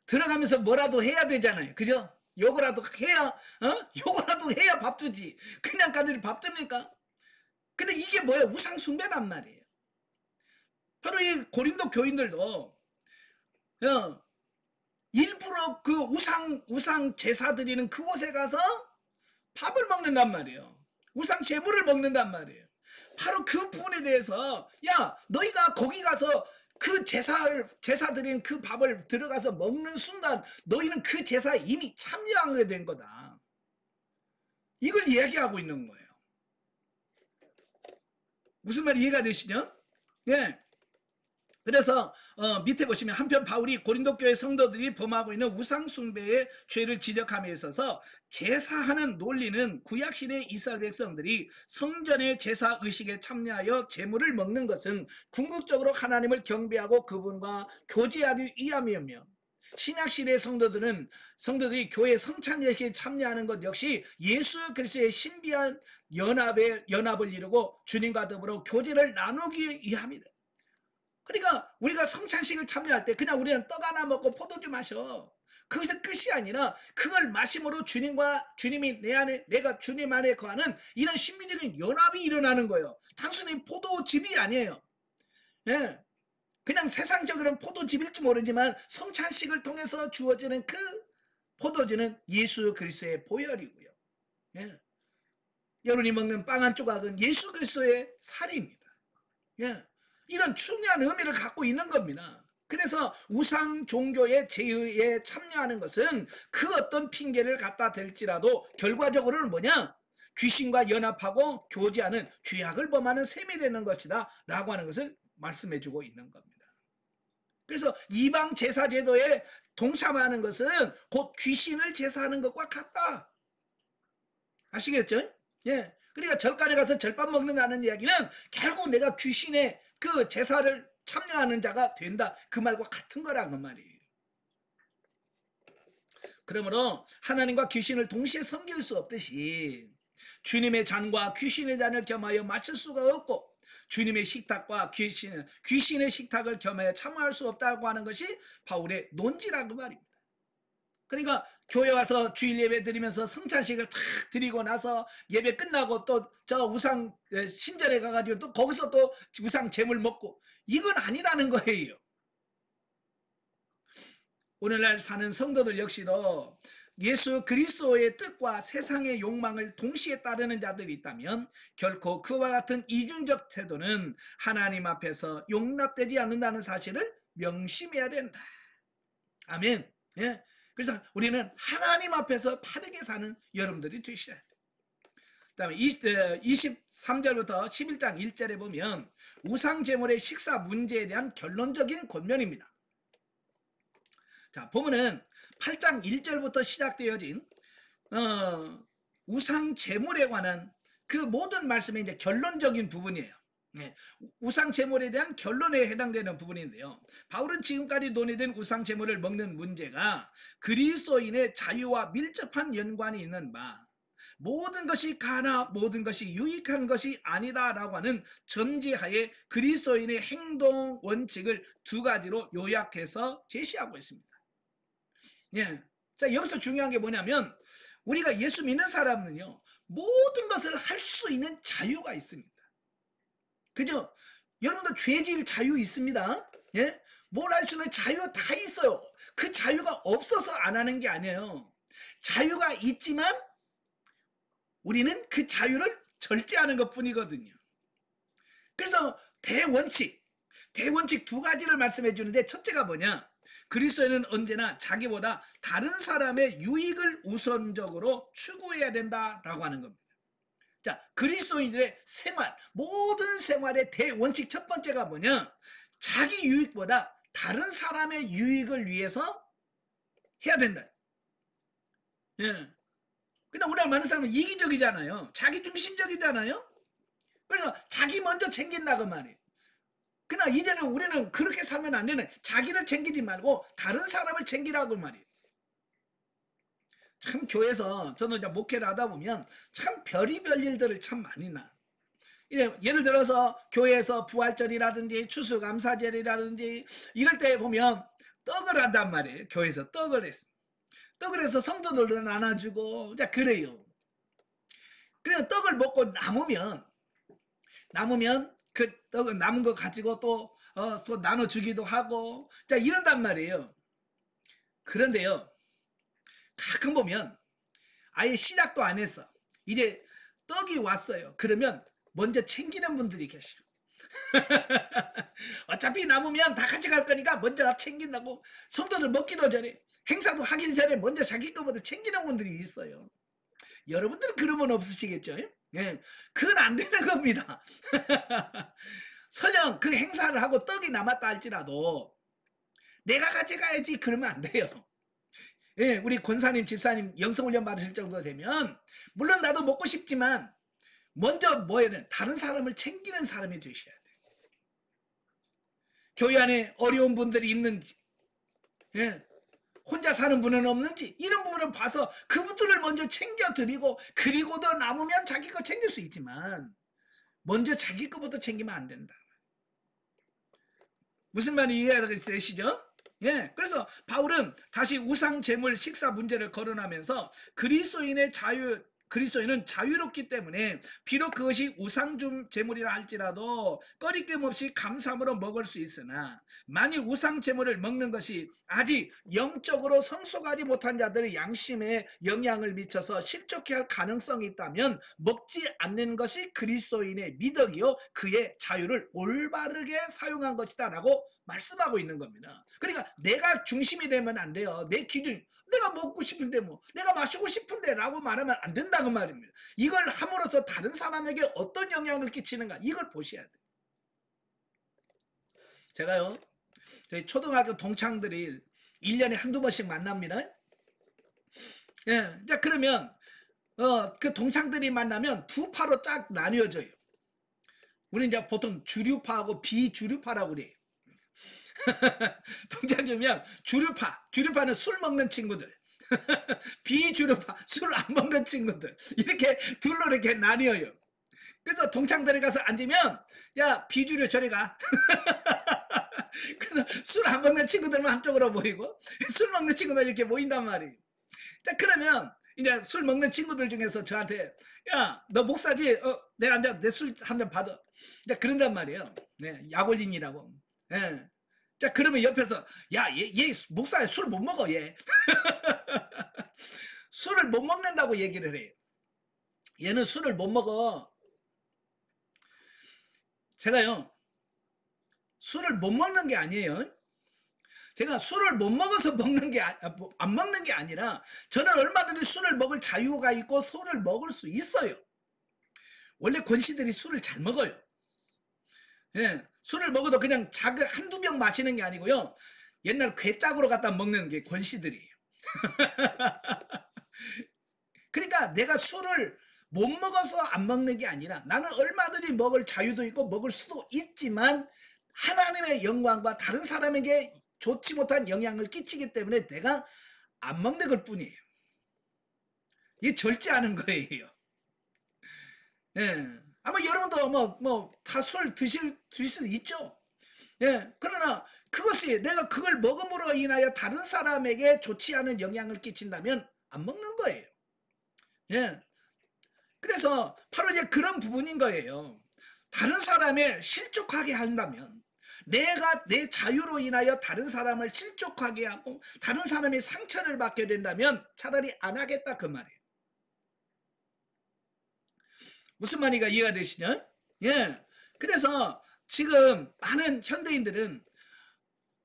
A: 들어가면서 뭐라도 해야 되잖아요. 그죠? 요거라도 해야 요거라도 해야 밥 주지. 그냥 가들이 밥 줍니까? 근데 이게 뭐예요? 우상 숭배란 말이에요. 바로 이 고린도 교인들도 일부러 그 우상 제사 드리는 그곳에 가서 밥을 먹는단 말이에요. 우상 제물을 먹는단 말이에요. 바로 그 부분에 대해서 야 너희가 거기 가서 그 제사 드린 그 밥을 들어가서 먹는 순간 너희는 그 제사에 이미 참여하게 된 거다. 이걸 이야기하고 있는 거예요. 무슨 말이 이해가 되시죠? 예. 그래서 밑에 보시면 한편 바울이 고린도 교회 성도들이 범하고 있는 우상 숭배의 죄를 지적함에 있어서 제사하는 논리는 구약시대 이스라엘 백성들이 성전의 제사 의식에 참여하여 제물을 먹는 것은 궁극적으로 하나님을 경배하고 그분과 교제하기 위함이며, 신약시대 성도들이 교회 성찬예식에 참여하는 것 역시 예수 그리스도의 신비한 연합을 이루고 주님과 더불어 교제를 나누기 위함이다. 그러니까 우리가 성찬식을 참여할 때 그냥 우리는 떡 하나 먹고 포도주 마셔. 그것이 끝이 아니라 그걸 마심으로 주님이 내 안에, 내가 주님 안에 거하는 이런 신비적인 연합이 일어나는 거예요. 단순히 포도즙이 아니에요. 예. 그냥 세상적으로는 포도즙일지 모르지만 성찬식을 통해서 주어지는 그 포도주는 예수 그리스도의 보혈이고요. 예. 여러분이 먹는 빵 한 조각은 예수 그리스도의 살입니다. 예. 이런 중요한 의미를 갖고 있는 겁니다. 그래서 우상 종교의 제의에 참여하는 것은 그 어떤 핑계를 갖다 댈지라도 결과적으로는 뭐냐? 귀신과 연합하고 교제하는 죄악을 범하는 셈이 되는 것이다 라고 하는 것을 말씀해주고 있는 겁니다. 그래서 이방 제사 제도에 동참하는 것은 곧 귀신을 제사하는 것과 같다. 아시겠죠? 예. 그러니까 절간에 가서 절밥 먹는다는 이야기는 결국 내가 귀신의 그 제사를 참여하는 자가 된다. 그 말과 같은 거라는 말이에요. 그러므로 하나님과 귀신을 동시에 섬길 수 없듯이 주님의 잔과 귀신의 잔을 겸하여 마실 수가 없고 주님의 식탁과 귀신의 식탁을 겸하여 참여할 수 없다고 하는 것이 바울의 논지라고 말입니다. 그러니까 교회 와서 주일 예배 드리면서 성찬식을 탁 드리고 나서 예배 끝나고 또 저 우상 신전에 가가지고 또 거기서 또 우상 제물 먹고 이건 아니라는 거예요. 오늘날 사는 성도들 역시도 예수 그리스도의 뜻과 세상의 욕망을 동시에 따르는 자들이 있다면 결코 그와 같은 이중적 태도는 하나님 앞에서 용납되지 않는다는 사실을 명심해야 된다. 아멘. 예. 그래서 우리는 하나님 앞에서 바르게 사는 여러분들이 되셔야 돼요. 그 다음에 23절부터 11장 1절에 보면 우상제물의 식사 문제에 대한 결론적인 권면입니다. 자, 보면은 8장 1절부터 시작되어진 우상제물에 관한 그 모든 말씀의 이제 결론적인 부분이에요. 네, 우상제물에 대한 결론에 해당되는 부분인데요. 바울은 지금까지 논의된 우상제물을 먹는 문제가 그리스도인의 자유와 밀접한 연관이 있는 바 모든 것이 가나 모든 것이 유익한 것이 아니다라고 하는 전제하에 그리스도인의 행동 원칙을 두 가지로 요약해서 제시하고 있습니다. 예. 자, 여기서 중요한 게 뭐냐면 우리가 예수 믿는 사람은요 모든 것을 할 수 있는 자유가 있습니다. 그죠? 여러분들 죄질 자유 있습니다. 예? 뭘 할 수 있는 자유 다 있어요. 그 자유가 없어서 안 하는 게 아니에요. 자유가 있지만 우리는 그 자유를 절제하는 것 뿐이거든요. 그래서 대원칙 두 가지를 말씀해 주는데 첫째가 뭐냐? 그리스도인은 언제나 자기보다 다른 사람의 유익을 우선적으로 추구해야 된다라고 하는 겁니다. 자, 그리스도인들의 생활, 모든 생활의 대원칙 첫 번째가 뭐냐? 자기 유익보다 다른 사람의 유익을 위해서 해야 된다. 예. 근데 우리가 많은 사람은 이기적이잖아요. 자기중심적이잖아요. 그래서 자기 먼저 챙긴다고 말이에요. 그러나 이제는 우리는 그렇게 살면 안 되는, 자기를 챙기지 말고 다른 사람을 챙기라고 말이에요. 참 교회에서 저는 이제 목회를 하다 보면 참 별의별 일들을 참 많이 나. 예를 들어서 교회에서 부활절이라든지 추수감사절이라든지 이럴 때 보면 떡을 한단 말이에요. 교회에서 떡을 했어. 떡을 해서 성도들도 나눠주고 자 그래요. 그래서 떡을 먹고 남으면 그 떡을 남은 거 가지고 또 나눠주기도 하고 자 이런단 말이에요. 그런데요 가끔 보면 아예 시작도 안 했어. 이제 떡이 왔어요. 그러면 먼저 챙기는 분들이 계셔. 어차피 남으면 다 같이 갈 거니까 먼저 챙긴다고 성도들 먹기도 전에 행사도 하기 전에 먼저 자기 거부터 챙기는 분들이 있어요. 여러분들은 그러면 없으시겠죠? 예, 그건 안 되는 겁니다. 설령 그 행사를 하고 떡이 남았다 할지라도 내가 가져가야지 그러면 안 돼요. 예, 우리 권사님, 집사님 영성훈련 받으실 정도 되면 물론 나도 먹고 싶지만 먼저 뭐에는 다른 사람을 챙기는 사람이 되셔야 돼요. 교회 안에 어려운 분들이 있는지, 예, 혼자 사는 분은 없는지 이런 부분을 봐서 그분들을 먼저 챙겨드리고 그리고도 남으면 자기 거 챙길 수 있지만 먼저 자기 거부터 챙기면 안 된다. 무슨 말이 이해가 되시죠? 예, 그래서 바울은 다시 우상 제물 식사 문제를 거론하면서 그리스도인은 자유롭기 때문에 비록 그것이 우상 제물이라 할지라도 꺼리낌 없이 감사함으로 먹을 수 있으나 만일 우상 제물을 먹는 것이 아직 영적으로 성숙하지 못한 자들의 양심에 영향을 미쳐서 실족해 할 가능성이 있다면 먹지 않는 것이 그리스도인의 미덕이요 그의 자유를 올바르게 사용한 것이다 라고 말씀하고 있는 겁니다. 그러니까 내가 중심이 되면 안 돼요. 내 기준, 내가 먹고 싶은데 뭐 내가 마시고 싶은데 라고 말하면 안 된다고 말입니다. 이걸 함으로써 다른 사람에게 어떤 영향을 끼치는가 이걸 보셔야 돼요. 제가요 저희 초등학교 동창들이 1년에 한두 번씩 만납니다. 예, 자 그러면 그 동창들이 만나면 두 파로 쫙 나뉘어져요. 우리 이제 보통 주류파하고 비주류파라고 그래요. 동창들면 주류파는 술 먹는 친구들, 비주류파 술 안 먹는 친구들 이렇게 둘로 이렇게 나뉘어요. 그래서 동창들이 가서 앉으면 야 비주류 저리 가. 그래서 술 안 먹는 친구들만 한쪽으로 모이고 술 먹는 친구들 이렇게 모인단 말이에요. 자 그러면 이제 술 먹는 친구들 중에서 저한테 야 너 목사지? 내가 앉아 내 술 한 잔 받아. 이제 그런단 말이에요. 네, 약올린이라고. 예. 자 그러면 옆에서 야 얘 목사야 술 못 먹어 얘. 술을 못 먹는다고 얘기를 해요. 얘는 술을 못 먹어. 제가요 술을 못 먹는 게 아니에요. 제가 술을 못 먹어서 안 먹는 게 아니라 저는 얼마든지 술을 먹을 자유가 있고 술을 먹을 수 있어요. 원래 권씨들이 술을 잘 먹어요. 예, 술을 먹어도 그냥 한두 병 마시는 게 아니고요. 옛날 괴짝으로 갖다 먹는 게 권씨들이에요. 그러니까 내가 술을 못 먹어서 안 먹는 게 아니라 나는 얼마든지 먹을 자유도 있고 먹을 수도 있지만 하나님의 영광과 다른 사람에게 좋지 못한 영향을 끼치기 때문에 내가 안 먹는 것 뿐이에요. 이게 절제하는 거예요. 예. 아마 여러분도 다 술 드실 수 있죠. 예. 그러나 그것이 내가 그걸 먹음으로 인하여 다른 사람에게 좋지 않은 영향을 끼친다면 안 먹는 거예요. 예. 그래서 바로 이제 그런 부분인 거예요. 다른 사람을 실족하게 한다면 내가 내 자유로 인하여 다른 사람을 실족하게 하고 다른 사람이 상처를 받게 된다면 차라리 안 하겠다 그 말이에요. 무슨 말인가 이해가 되시냐? 예. 그래서 지금 많은 현대인들은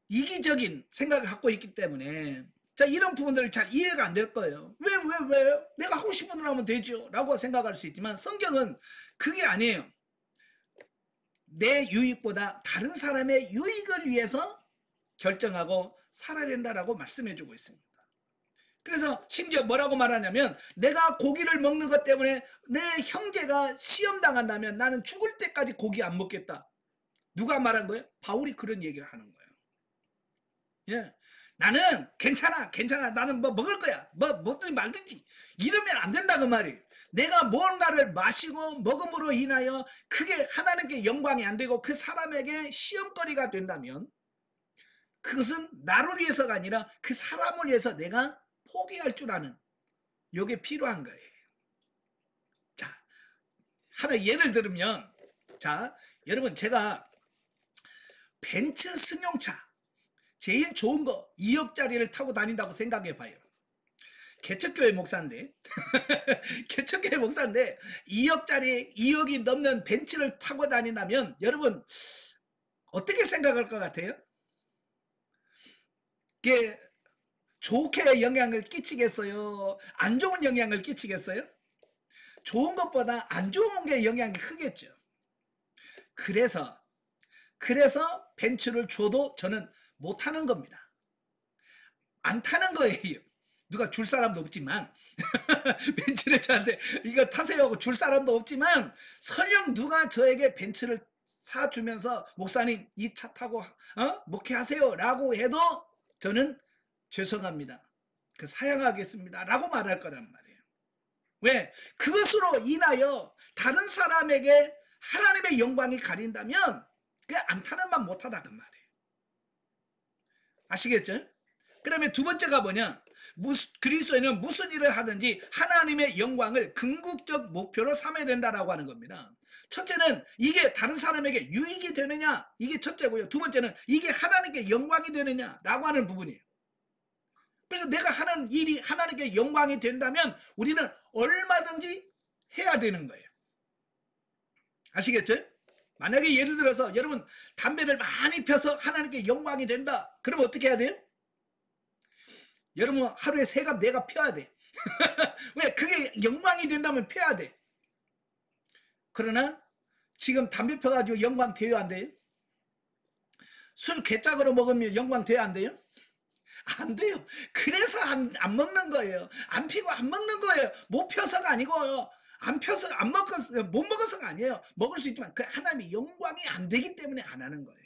A: 이기적인 생각을 갖고 있기 때문에 자 이런 부분들을 잘 이해가 안 될 거예요. 왜? 내가 하고 싶은 대로 하면 되죠 라고 생각할 수 있지만 성경은 그게 아니에요. 내 유익보다 다른 사람의 유익을 위해서 결정하고 살아야 된다라고 말씀해주고 있습니다. 그래서 심지어 뭐라고 말하냐면 내가 고기를 먹는 것 때문에 내 형제가 시험당한다면 나는 죽을 때까지 고기 안 먹겠다. 누가 말한 거예요? 바울이 그런 얘기를 하는 거예요. 예, 나는 괜찮아 나는 뭐 먹을 거야 먹든지 말든지 이러면 안 된다 그 말이에요. 내가 뭔가를 마시고 먹음으로 인하여 그게 하나님께 영광이 안 되고 그 사람에게 시험거리가 된다면 그것은 나를 위해서가 아니라 그 사람을 위해서 내가 포기할 줄 아는 이게 필요한 거예요. 자, 하나 예를 들면 자 여러분 제가 벤츠 승용차 제일 좋은 거 2억짜리를 타고 다닌다고 생각해 봐요. 개척교회 목사인데 개척교회 목사인데 2억짜리 2억이 넘는 벤츠를 타고 다닌다면 여러분 어떻게 생각할 것 같아요? 그게 좋게 영향을 끼치겠어요? 안 좋은 영향을 끼치겠어요? 좋은 것보다 안 좋은 게 영향이 크겠죠. 그래서 벤츠를 줘도 저는 못 타는 겁니다. 안 타는 거예요. 누가 줄 사람도 없지만 벤츠를 저한테 이거 타세요 하고 줄 사람도 없지만 설령 누가 저에게 벤츠를 사주면서 목사님 이 차 타고 목회하세요 라고 해도 저는 죄송합니다. 그 사양하겠습니다 라고 말할 거란 말이에요. 왜? 그것으로 인하여 다른 사람에게 하나님의 영광이 가린다면 그 안 타는 만 못하다 그 말이에요. 아시겠죠? 그다음에 두 번째가 뭐냐? 그리스도인은 무슨 일을 하든지 하나님의 영광을 궁극적 목표로 삼아야 된다라고 하는 겁니다. 첫째는 이게 다른 사람에게 유익이 되느냐? 이게 첫째고요. 두 번째는 이게 하나님께 영광이 되느냐라고 하는 부분이에요. 그래서 내가 하는 일이 하나님께 영광이 된다면 우리는 얼마든지 해야 되는 거예요. 아시겠죠? 만약에 예를 들어서 여러분 담배를 많이 펴서 하나님께 영광이 된다. 그러면 어떻게 해야 돼요? 여러분 하루에 3갑 4갑 펴야 돼. 왜? 그게 영광이 된다면 펴야 돼. 그러나 지금 담배 펴가지고 영광 돼요 안 돼요? 술 괴짝으로 먹으면 영광 돼요 안 돼요? 안 돼요. 그래서 안 먹는 거예요. 안 피고 안 먹는 거예요. 못 펴서가 아니고요. 안 펴서 안 먹어서 못 먹어서가 아니에요. 먹을 수 있지만 그 하나님의 영광이 안 되기 때문에 안 하는 거예요.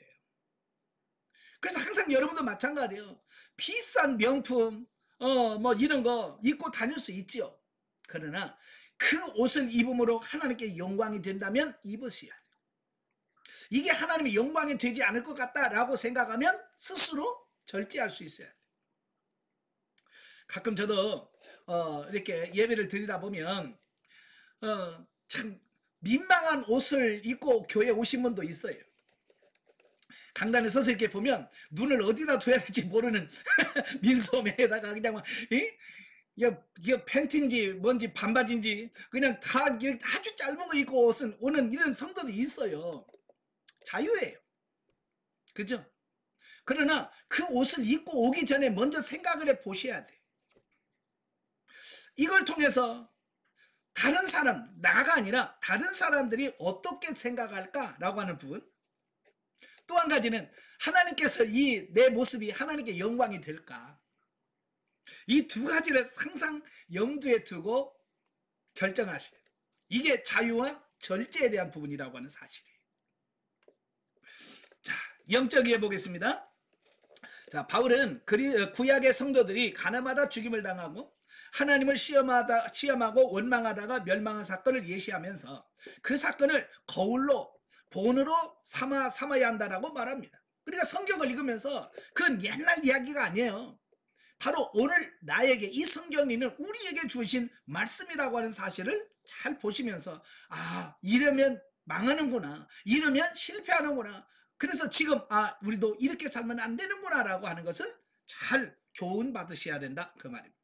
A: 그래서 항상 여러분도 마찬가지예요. 비싼 명품 뭐 이런 거 입고 다닐 수 있죠. 그러나 그 옷을 입음으로 하나님께 영광이 된다면 입으셔야 돼요. 이게 하나님의 영광이 되지 않을 것 같다라고 생각하면 스스로 절제할 수 있어야 돼요. 가끔 저도 이렇게 예배를 드리다 보면 참 민망한 옷을 입고 교회에 오신 분도 있어요. 강단에 서서 이렇게 보면 눈을 어디다 둬야 될지 모르는 민소매에다가 그냥 막 이게 팬티인지 뭔지 반바지인지 그냥 다 아주 짧은 거 입고 오는 이런 성도도 있어요. 자유예요. 그죠? 그러나 그 옷을 입고 오기 전에 먼저 생각을 해 보셔야 돼. 이걸 통해서 다른 사람, 나가 아니라 다른 사람들이 어떻게 생각할까라고 하는 부분. 또 한 가지는 하나님께서 이 내 모습이 하나님께 영광이 될까. 이 두 가지를 항상 염두에 두고 결정하시는. 이게 자유와 절제에 대한 부분이라고 하는 사실이에요. 자, 영적이해 보겠습니다. 자, 바울은 구약의 성도들이 가나마다 죽임을 당하고 하나님을 시험하고 원망하다가 멸망한 사건을 예시하면서 그 사건을 거울로 본으로 삼아야 한다라고 말합니다. 그러니까 성경을 읽으면서 그건 옛날 이야기가 아니에요. 바로 오늘 나에게 이 성경에는 우리에게 주신 말씀이라고 하는 사실을 잘 보시면서 이러면 망하는구나. 이러면 실패하는구나. 그래서 지금 우리도 이렇게 살면 안 되는구나 라고 하는 것을 잘 교훈 받으셔야 된다 그 말입니다.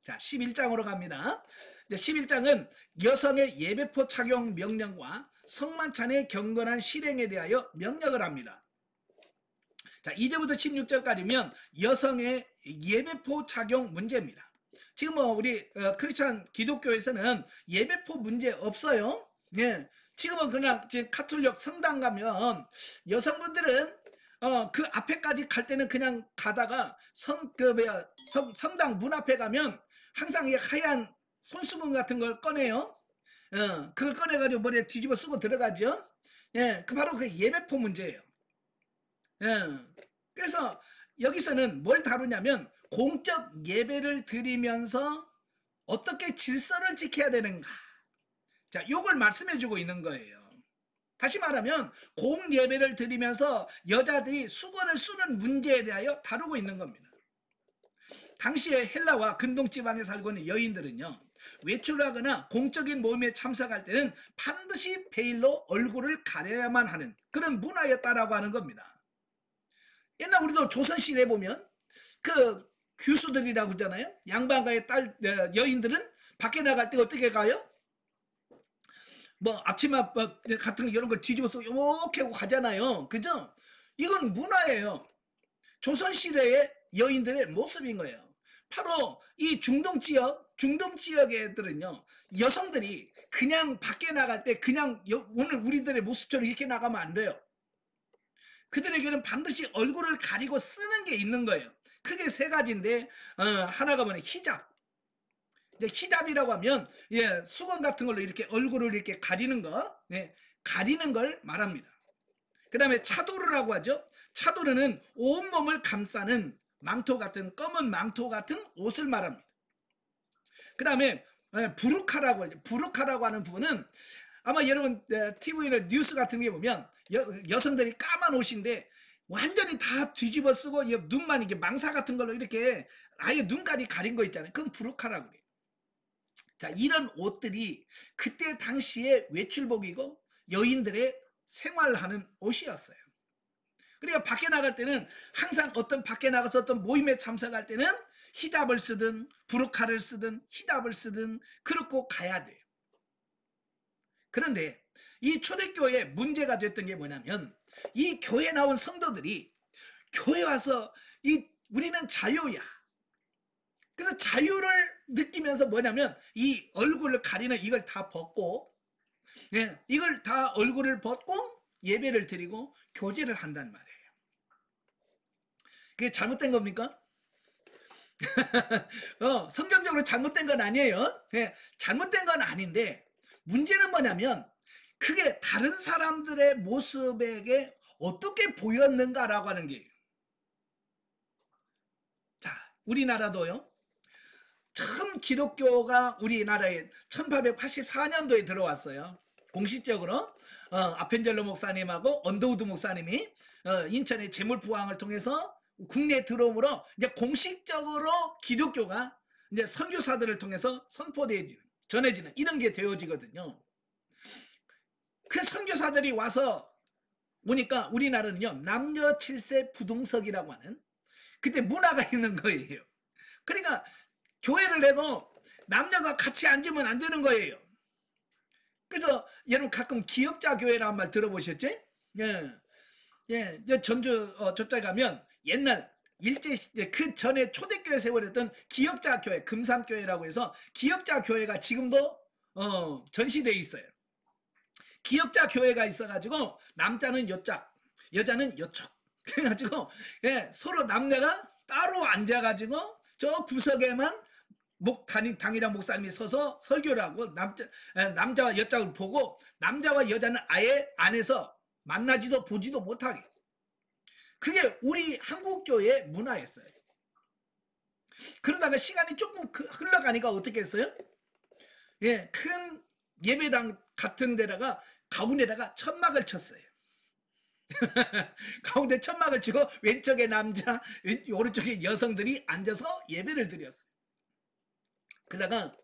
A: 자, 11장으로 갑니다. 11장은 여성의 예배포 착용 명령과 성만찬의 경건한 실행에 대하여 명령을 합니다. 자, 이제부터 16절까지면 여성의 예배포 착용 문제입니다. 지금 우리 크리스찬 기독교에서는 예배포 문제 없어요. 네. 지금은 그냥 카톨릭 성당 가면 여성분들은 그 앞에까지 갈 때는 그냥 가다가 성당 문 앞에 가면 항상 이 하얀 손수건 같은 걸 꺼내요. 그걸 꺼내가지고 머리에 뒤집어 쓰고 들어가죠. 예, 바로 그 예배포 문제예요. 그래서 여기서는 뭘 다루냐면 공적 예배를 드리면서 어떻게 질서를 지켜야 되는가. 자, 요걸 말씀해주고 있는 거예요. 다시 말하면 공예배를 드리면서 여자들이 수건을 쓰는 문제에 대하여 다루고 있는 겁니다. 당시에 헬라와 근동지방에 살고 있는 여인들은요, 외출하거나 공적인 모임에 참석할 때는 반드시 베일로 얼굴을 가려야만 하는 그런 문화였다라고 하는 겁니다. 옛날 우리도 조선시대에 보면 그 규수들이라고 하잖아요. 양반가의 여인들은 밖에 나갈 때 어떻게 가요? 뭐 앞치마 같은 이런 걸 뒤집어서 이렇게 하고 가잖아요. 그죠? 이건 문화예요. 조선시대의 여인들의 모습인 거예요. 바로 이 중동 지역 애들은요, 여성들이 그냥 밖에 나갈 때 그냥 오늘 우리들의 모습처럼 이렇게 나가면 안 돼요. 그들에게는 반드시 얼굴을 가리고 쓰는 게 있는 거예요. 크게 세 가지인데, 하나가 뭐냐, 히잡. 이제 히잡이라고 하면, 예, 수건 같은 걸로 이렇게 얼굴을 이렇게 가리는 거, 예, 가리는 걸 말합니다. 그 다음에 차도르라고 하죠. 차도르는 온몸을 감싸는 망토 같은, 검은 망토 같은 옷을 말합니다. 그 다음에 부르카라고 하죠. 부르카라고 하는 부분은 아마 여러분 TV나 뉴스 같은 게 보면 여성들이 까만 옷인데 완전히 다 뒤집어 쓰고 눈만 이게 망사 같은 걸로 이렇게 아예 눈까지 가린 거 있잖아요. 그건 부르카라고 그래요. 자, 이런 옷들이 그때 당시에 외출복이고 여인들의 생활하는 옷이었어요. 그러니까 밖에 나갈 때는 항상 어떤 밖에 나가서 어떤 모임에 참석할 때는 히잡을 쓰든 부르카를 쓰든 히잡을 쓰든 그렇고 가야 돼요. 그런데 이 초대교회에 문제가 됐던 게 뭐냐면 이 교회 나온 성도들이 교회 와서 우리는 자유야. 그래서 자유를 느끼면서 뭐냐면 이 얼굴을 가리는 이걸 다 벗고, 예, 이걸 다 얼굴을 벗고 예배를 드리고 교제를 한단 말이에요. 그게 잘못된 겁니까? 성경적으로 잘못된 건 아니에요. 예, 잘못된 건 아닌데 문제는 뭐냐면 그게 다른 사람들의 모습에게 어떻게 보였는가라고 하는 게. 자, 우리나라도요. 처음 기독교가 우리나라에 1884년도에 들어왔어요. 공식적으로 아펜젤로 목사님하고 언더우드 목사님이 인천의 재물부왕을 통해서 국내에 들어옴으로 이제 공식적으로 기독교가 이제 선교사들을 통해서 선포되어지는, 전해지는 이런 게 되어지거든요. 그 선교사들이 와서 보니까 우리나라는요, 남녀 7세 부동석이라고 하는 그때 문화가 있는 거예요. 그러니까 교회를 해도 남녀가 같이 앉으면 안 되는 거예요. 그래서 여러분 가끔 기역자 교회라는 말 들어보셨지? 예. 예, 전주 저쪽에 가면 옛날 일제시대 그 전에 초대교회 세월했던 기역자 교회, 금산교회라고 해서 기역자 교회가 지금도 전시되어 있어요. 기역자 교회가 있어가지고 남자는 요짝, 여자는 요쪽 그래가지고 예, 서로 남녀가 따로 앉아가지고 저 구석에만 당이랑 목사님이 서서 설교를 하고 남자와 여짝을 보고 남자와 여자는 아예 안에서 만나지도 보지도 못하게. 그게 우리 한국교회의 문화였어요. 그러다가 시간이 조금 흘러가니까 어떻게 했어요? 예, 큰 예배당 같은 데다가 가운데다가 천막을 쳤어요. 가운데 천막을 치고 왼쪽에 남자, 오른쪽에 여성들이 앉아서 예배를 드렸어요. 그러다가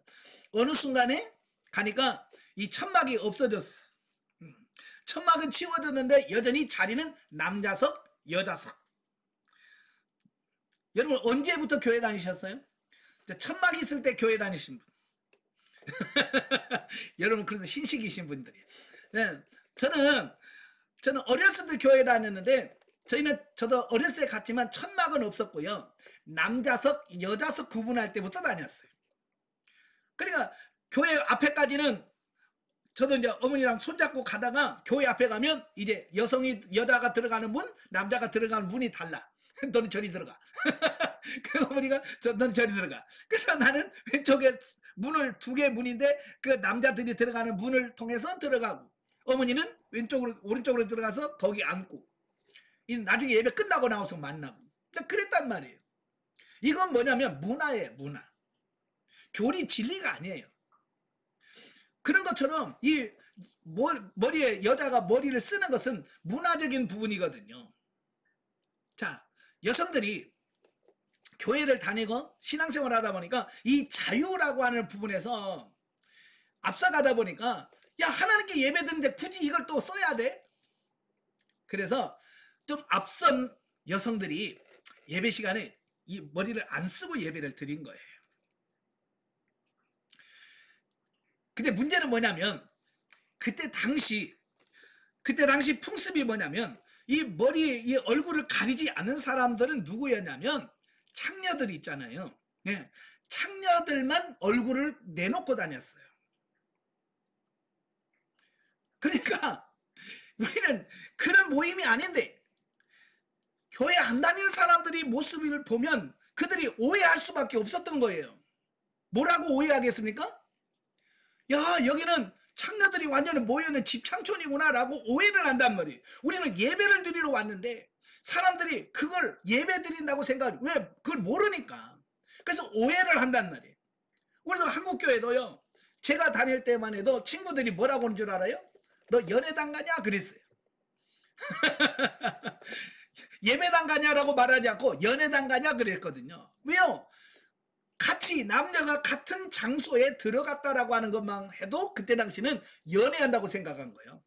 A: 어느 순간에 가니까 이 천막이 없어졌어. 천막은 치워졌는데 여전히 자리는 남자석, 여자석. 여러분 언제부터 교회 다니셨어요? 천막 있을 때 교회 다니신 분. 여러분 그래서 신식이신 분들이에요. 네, 저는 어렸을 때 교회 다녔는데 저도 어렸을 때 갔지만 천막은 없었고요. 남자석, 여자석 구분할 때부터 다녔어요. 그러니까 교회 앞에까지는 저도 이제 어머니랑 손잡고 가다가 교회 앞에 가면 이제 여자가 들어가는 문, 남자가 들어가는 문이 달라. 너는 저리 들어가. 그 어머니가 너는 저리 들어가. 그래서 나는 왼쪽에 문을 두 개 문인데 그 남자들이 들어가는 문을 통해서 들어가고 어머니는 오른쪽으로 들어가서 거기 앉고 나중에 예배 끝나고 나와서 만나고 그랬단 말이에요. 이건 뭐냐면 문화예요, 문화. 교리 진리가 아니에요. 그런 것처럼 이 머리에 여자가 머리를 쓰는 것은 문화적인 부분이거든요. 자, 여성들이 교회를 다니고 신앙생활을 하다 보니까 이 자유라고 하는 부분에서 앞서가다 보니까 야, 하나님께 예배 드는데 굳이 이걸 또 써야 돼? 그래서 좀 앞선 여성들이 예배 시간에 이 머리를 안 쓰고 예배를 드린 거예요. 근데 문제는 뭐냐면 그때 당시 풍습이 뭐냐면 이 머리, 이 얼굴을 가리지 않은 사람들은 누구였냐면 창녀들 있잖아요. 예, 창녀들만 얼굴을 내놓고 다녔어요. 그러니까 우리는 그런 모임이 아닌데 교회 안 다니는 사람들이 모습을 보면 그들이 오해할 수밖에 없었던 거예요. 뭐라고 오해하겠습니까? 야, 여기는 창녀들이 완전히 모여있는 집창촌이구나 라고 오해를 한단 말이에요. 우리는 예배를 드리러 왔는데 사람들이 그걸 예배 드린다고 생각을, 왜? 그걸 모르니까. 그래서 오해를 한단 말이에요. 우리도 한국교회도요, 제가 다닐 때만 해도 친구들이 뭐라고 하는 줄 알아요? 너 연회당 가냐? 그랬어요. 예배당 가냐라고 말하지 않고 연회당 가냐 그랬거든요. 왜요? 같이 남녀가 같은 장소에 들어갔다라고 하는 것만 해도 그때 당시는 연애한다고 생각한 거예요.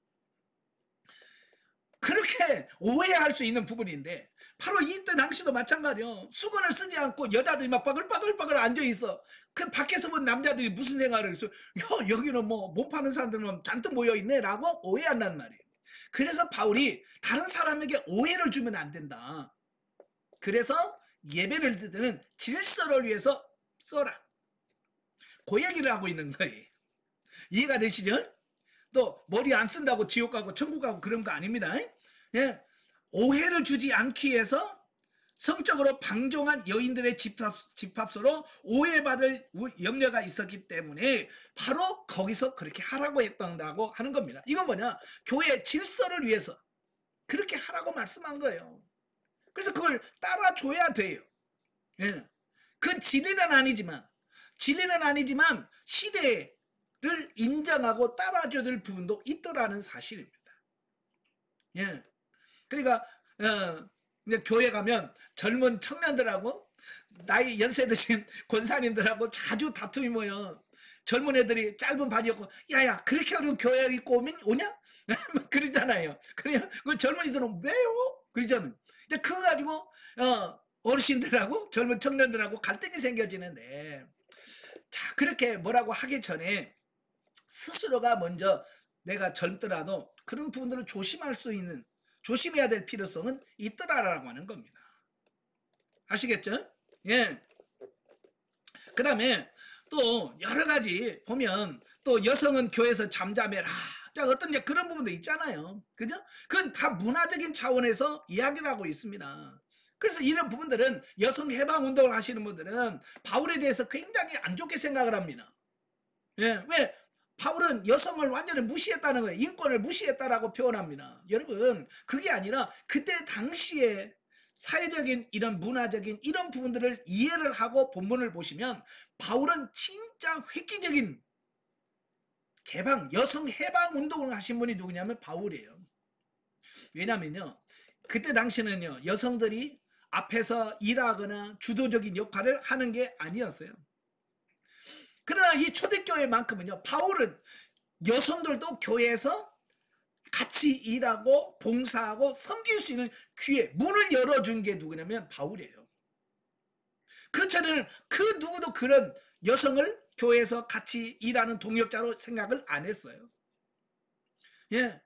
A: 그렇게 오해할 수 있는 부분인데 바로 이때 당시도 마찬가지요. 수건을 쓰지 않고 여자들이 막 바글바글 앉아있어. 그 밖에서 본 남자들이 무슨 생각을 했어요? 야, 여기는 뭐 몸 파는 사람들은 잔뜩 모여있네 라고 오해한단 말이에요. 그래서 바울이 다른 사람에게 오해를 주면 안 된다. 그래서 예배를 드리는 질서를 위해서 써라. 그 얘기를 하고 있는 거예요. 이해가 되시죠? 또 머리 안 쓴다고 지옥 가고 천국 가고 그런 거 아닙니다. 예. 오해를 주지 않기 위해서 성적으로 방종한 여인들의 집합소로 오해받을 염려가 있었기 때문에 바로 거기서 그렇게 하라고 했다고 하는 겁니다. 이건 뭐냐? 교회의 질서를 위해서 그렇게 하라고 말씀한 거예요. 그래서 그걸 따라줘야 돼요. 예. 그 진리는 아니지만 시대를 인정하고 따라줘야 될 부분도 있더라는 사실입니다. 예. 그러니까 이제 교회 가면 젊은 청년들하고 나이 연세 드신 권사님들하고 자주 다툼이 모여. 젊은 애들이 짧은 바지 입고 야야 그렇게 하고 교회 입고 오냐? 그러잖아요. 그래요. 그 젊은이들은 왜요? 그러잖아요. 근데 그거 가지고 어르신들하고 젊은 청년들하고 갈등이 생겨지는데, 자, 그렇게 뭐라고 하기 전에 스스로가 먼저 내가 젊더라도 그런 부분들을 조심해야 될 필요성은 있더라라고 하는 겁니다. 아시겠죠? 예. 그 다음에 또 여러 가지 보면 또 여성은 교회에서 잠잠해라. 자, 어떤 그런 부분도 있잖아요. 그죠? 그건 다 문화적인 차원에서 이야기를 하고 있습니다. 그래서 이런 부분들은 여성 해방 운동을 하시는 분들은 바울에 대해서 굉장히 안 좋게 생각을 합니다. 예, 왜? 바울은 여성을 완전히 무시했다는 거예요. 인권을 무시했다라고 표현합니다. 여러분, 그게 아니라 그때 당시에 사회적인 이런 문화적인 이런 부분들을 이해를 하고 본문을 보시면 바울은 진짜 획기적인 여성 해방 운동을 하신 분이 누구냐면 바울이에요. 왜냐면요, 그때 당시는요, 여성들이 앞에서 일하거나 주도적인 역할을 하는 게 아니었어요. 그러나 이 초대교회만큼은요, 바울은 여성들도 교회에서 같이 일하고 봉사하고 섬길 수 있는 기회, 문을 열어준 게 누구냐면 바울이에요. 그 전에는 그 누구도 그런 여성을 교회에서 같이 일하는 동역자로 생각을 안 했어요. 예.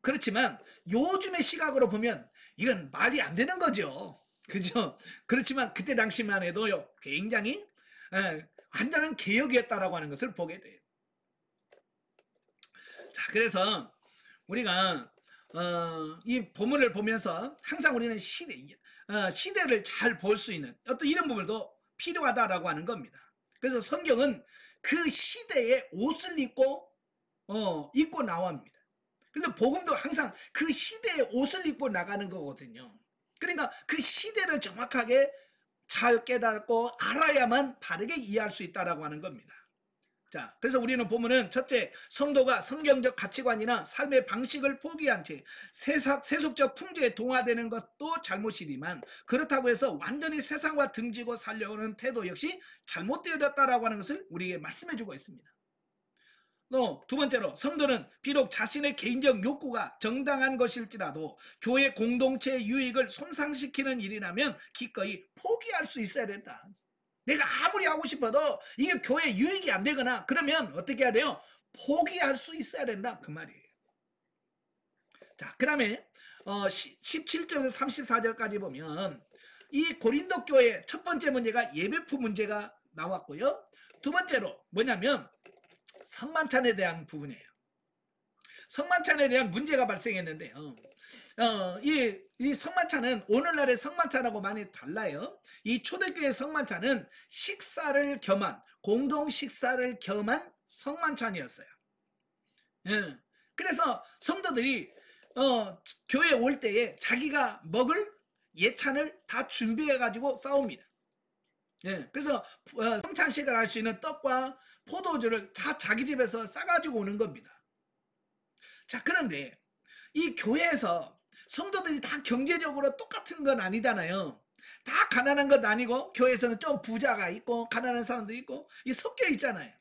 A: 그렇지만 요즘의 시각으로 보면 이건 말이 안 되는 거죠. 그죠? 그렇지만 그때 당시만 해도요, 굉장히 완전한 개혁이었다라고 하는 것을 보게 돼요. 자, 그래서 우리가 이 본문을 보면서 항상 우리는 시대를 잘 볼 수 있는 어떤 이런 부분도 필요하다라고 하는 겁니다. 그래서 성경은 그 시대의 옷을 입고 나옵니다. 그래서 복음도 항상 그 시대의 옷을 입고 나가는 거거든요. 그러니까 그 시대를 정확하게 잘 깨닫고 알아야만 바르게 이해할 수 있다라고 하는 겁니다. 자, 그래서 우리는 보면은 첫째, 성도가 성경적 가치관이나 삶의 방식을 포기한 채 세속적 풍조에 동화되는 것도 잘못이지만 그렇다고 해서 완전히 세상과 등지고 살려는 태도 역시 잘못되었다라고 하는 것을 우리에게 말씀해주고 있습니다. 두 번째로 성도는 비록 자신의 개인적 욕구가 정당한 것일지라도 교회 공동체 유익을 손상시키는 일이라면 기꺼이 포기할 수 있어야 된다. 내가 아무리 하고 싶어도 이게 교회 유익이 안 되거나 그러면 어떻게 해야 돼요? 포기할 수 있어야 된다. 그 말이에요. 자, 그 다음에 17절에서 34절까지 보면 이 고린도 교회 첫 번째 문제가 예배품 문제가 나왔고요. 두 번째로 뭐냐면 성만찬에 대한 부분이에요. 성만찬에 대한 문제가 발생했는데요. 이 성만찬은 오늘날의 성만찬하고 많이 달라요. 이 초대교회 성만찬은 식사를 겸한 공동 식사를 겸한 성만찬이었어요. 예. 그래서 성도들이 교회 올 때에 자기가 먹을 예찬을 다 준비해 가지고 싸웁니다. 예. 그래서 성찬식을 할 수 있는 떡과 포도주를 다 자기 집에서 싸가지고 오는 겁니다. 자, 그런데 이 교회에서 성도들이 다 경제적으로 똑같은 건 아니잖아요. 다 가난한 건 아니고 교회에서는 좀 부자가 있고 가난한 사람도 있고 이 섞여 있잖아요.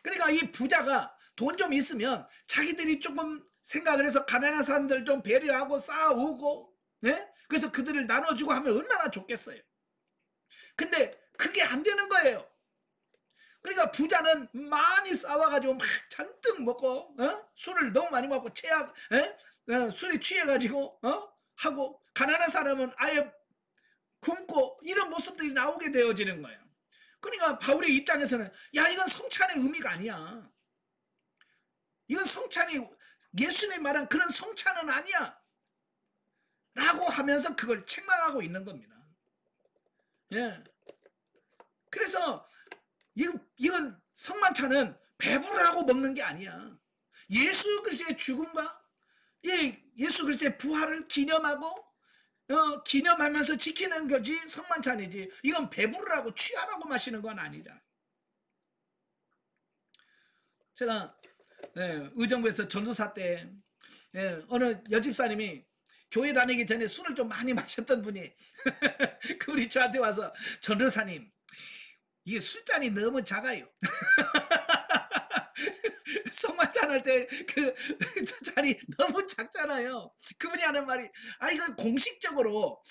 A: 그러니까 이 부자가 돈 좀 있으면 자기들이 조금 생각을 해서 가난한 사람들 좀 배려하고 싸우고, 네? 그래서 그들을 나눠주고 하면 얼마나 좋겠어요. 근데 그게 안 되는 거예요. 그러니까 부자는 많이 싸워가지고 막 잔뜩 먹고 술을 너무 많이 먹고 술에 취해가지고 하고 가난한 사람은 아예 굶고 이런 모습들이 나오게 되어지는 거예요. 그러니까 바울의 입장에서는 야, 이건 성찬의 의미가 아니야. 이건 성찬이 예수님이 말한 그런 성찬은 아니야 라고 하면서 그걸 책망하고 있는 겁니다. 예. 그래서 이건 성만찬은 배부르라고 먹는 게 아니야. 예수 그리스도의 죽음과 예수 그리스도의 부활을 기념하고 기념하면서 지키는 거지 성만찬이지. 이건 배부르라고 취하라고 마시는 건 아니잖아. 제가 의정부에서 전도사 때 어느 여집사님이 교회 다니기 전에 술을 좀 많이 마셨던 분이 그분이 저한테 와서 전도사님 이게 술잔이 너무 작아요. 성만찬 할 때 그 잔이 너무 작잖아요. 그분이 하는 말이 이건 공식적으로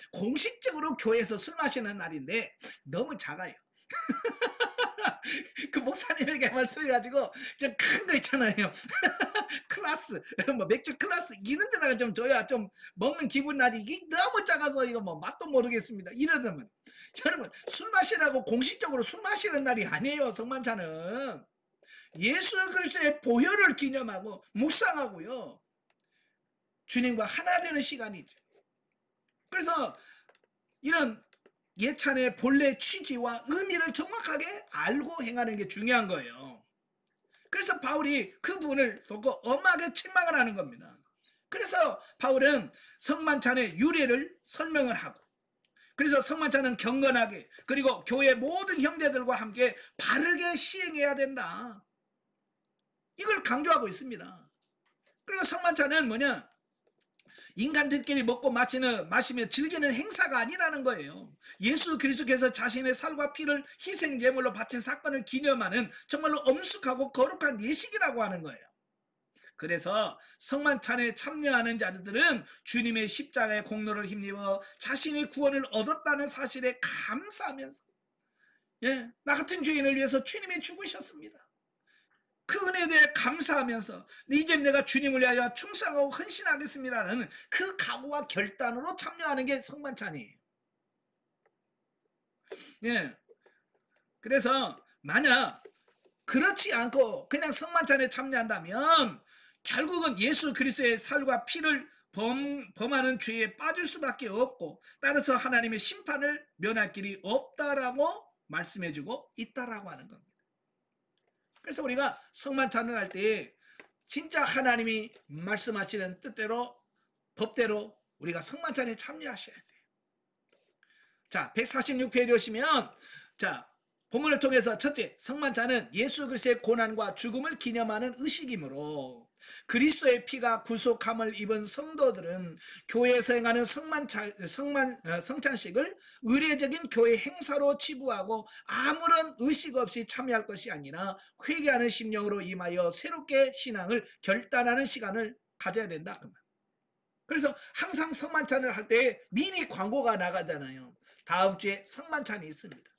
A: 교회에서 술 마시는 날인데 너무 작아요. 그 목사님에게 말씀해가지고 좀 큰 거 있잖아요. 클라스, 뭐 맥주 클라스 이런 데다가 좀 줘야 좀 먹는 기분 나지. 이게 너무 작아서 이거 뭐 맛도 모르겠습니다. 이러면 여러분 술 마시라고 공식적으로 술 마시는 날이 아니에요. 성만찬은 예수 그리스도의 보혈을 기념하고 묵상하고요. 주님과 하나 되는 시간이죠. 그래서 이런 예찬의 본래 취지와 의미를 정확하게 알고 행하는 게 중요한 거예요. 그래서 바울이 그 부분을 보고 엄하게 책망을 하는 겁니다. 그래서 바울은 성만찬의 유래를 설명을 하고 그래서 성만찬은 경건하게 그리고 교회 모든 형제들과 함께 바르게 시행해야 된다. 이걸 강조하고 있습니다. 그리고 성만찬은 뭐냐? 인간들끼리 먹고 마시며 즐기는 행사가 아니라는 거예요. 예수 그리스도께서 자신의 살과 피를 희생 제물로 바친 사건을 기념하는 정말로 엄숙하고 거룩한 예식이라고 하는 거예요. 그래서 성만찬에 참여하는 자들은 주님의 십자가의 공로를 힘입어 자신이 구원을 얻었다는 사실에 감사하면서 나 같은 죄인을 위해서 주님이 죽으셨습니다. 그 은혜에 대해 감사하면서 이제 내가 주님을 위하여 충성하고 헌신하겠습니다라는 그 각오와 결단으로 참여하는 게 성만찬이에요. 그래서 만약 그렇지 않고 그냥 성만찬에 참여한다면 결국은 예수 그리스도의 살과 피를 범하는 죄에 빠질 수밖에 없고 따라서 하나님의 심판을 면할 길이 없다라고 말씀해주고 있다라고 하는 겁니다. 그래서 우리가 성만찬을 할 때 진짜 하나님이 말씀하시는 뜻대로 법대로 우리가 성만찬에 참여하셔야 돼요. 자, 146페이지 오시면 자, 본문을 통해서 첫째, 성만찬은 예수 그리스도의 고난과 죽음을 기념하는 의식이므로 그리스도의 피가 구속함을 입은 성도들은 교회에서 행하는 성찬식을 의례적인 교회 행사로 치부하고 아무런 의식 없이 참여할 것이 아니라 회개하는 심령으로 임하여 새롭게 신앙을 결단하는 시간을 가져야 된다. 그래서 항상 성만찬을 할 때 미리 광고가 나가잖아요. 다음 주에 성만찬이 있습니다.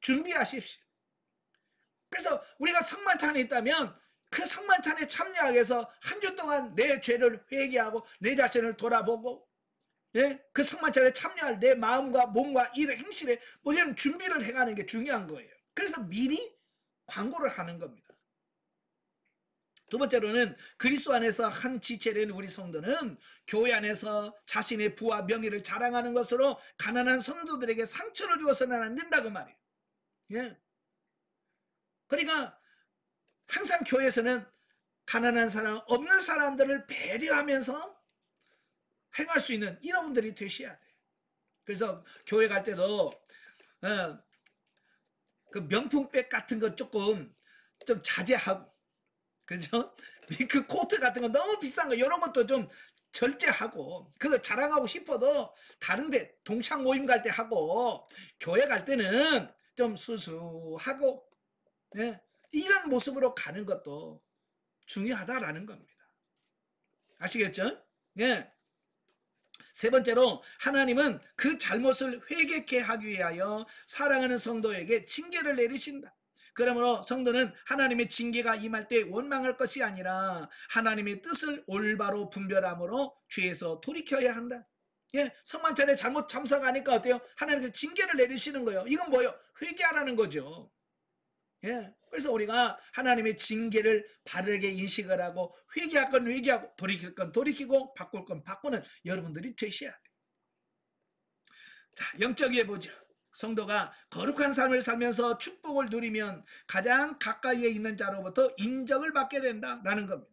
A: 준비하십시오. 그래서 우리가 성만찬이 있다면 그 성만찬에 참여하기 위해서 한 주 동안 내 죄를 회개하고 내 자신을 돌아보고, 예? 그 성만찬에 참여할 내 마음과 몸과 일의 행실에 이런 준비를 해가는 게 중요한 거예요. 그래서 미리 광고를 하는 겁니다. 두 번째로는 그리스도 안에서 한 지체된 우리 성도는 교회 안에서 자신의 부와 명예를 자랑하는 것으로 가난한 성도들에게 상처를 주어서는 안 된다 그 말이에요. 예. 그러니까 항상 교회에서는 가난한 사람, 없는 사람들을 배려하면서 행할 수 있는 이런 분들이 되셔야 돼요. 그래서 교회 갈 때도 그 명품백 같은 거 조금 좀 자제하고, 그죠? 그 코트 같은 거 너무 비싼 거 이런 것도 좀 절제하고, 그거 자랑하고 싶어도 다른데 동창 모임 갈 때 하고, 교회 갈 때는 좀 수수하고, 예? 이런 모습으로 가는 것도 중요하다라는 겁니다. 아시겠죠? 예. 세 번째로 하나님은 그 잘못을 회개케 하기 위하여 사랑하는 성도에게 징계를 내리신다. 그러므로 성도는 하나님의 징계가 임할 때 원망할 것이 아니라 하나님의 뜻을 올바로 분별함으로 죄에서 돌이켜야 한다. 예, 성만찬에 잘못 참석하니까 어때요? 하나님께서 징계를 내리시는 거예요. 이건 뭐예요? 회개하라는 거죠. 예, 그래서 우리가 하나님의 징계를 바르게 인식을 하고 회개할 건 회개하고 돌이킬 건 돌이키고 바꿀 건 바꾸는 여러분들이 되셔야 돼요. 자, 영적 예보죠. 성도가 거룩한 삶을 살면서 축복을 누리면 가장 가까이에 있는 자로부터 인정을 받게 된다라는 겁니다.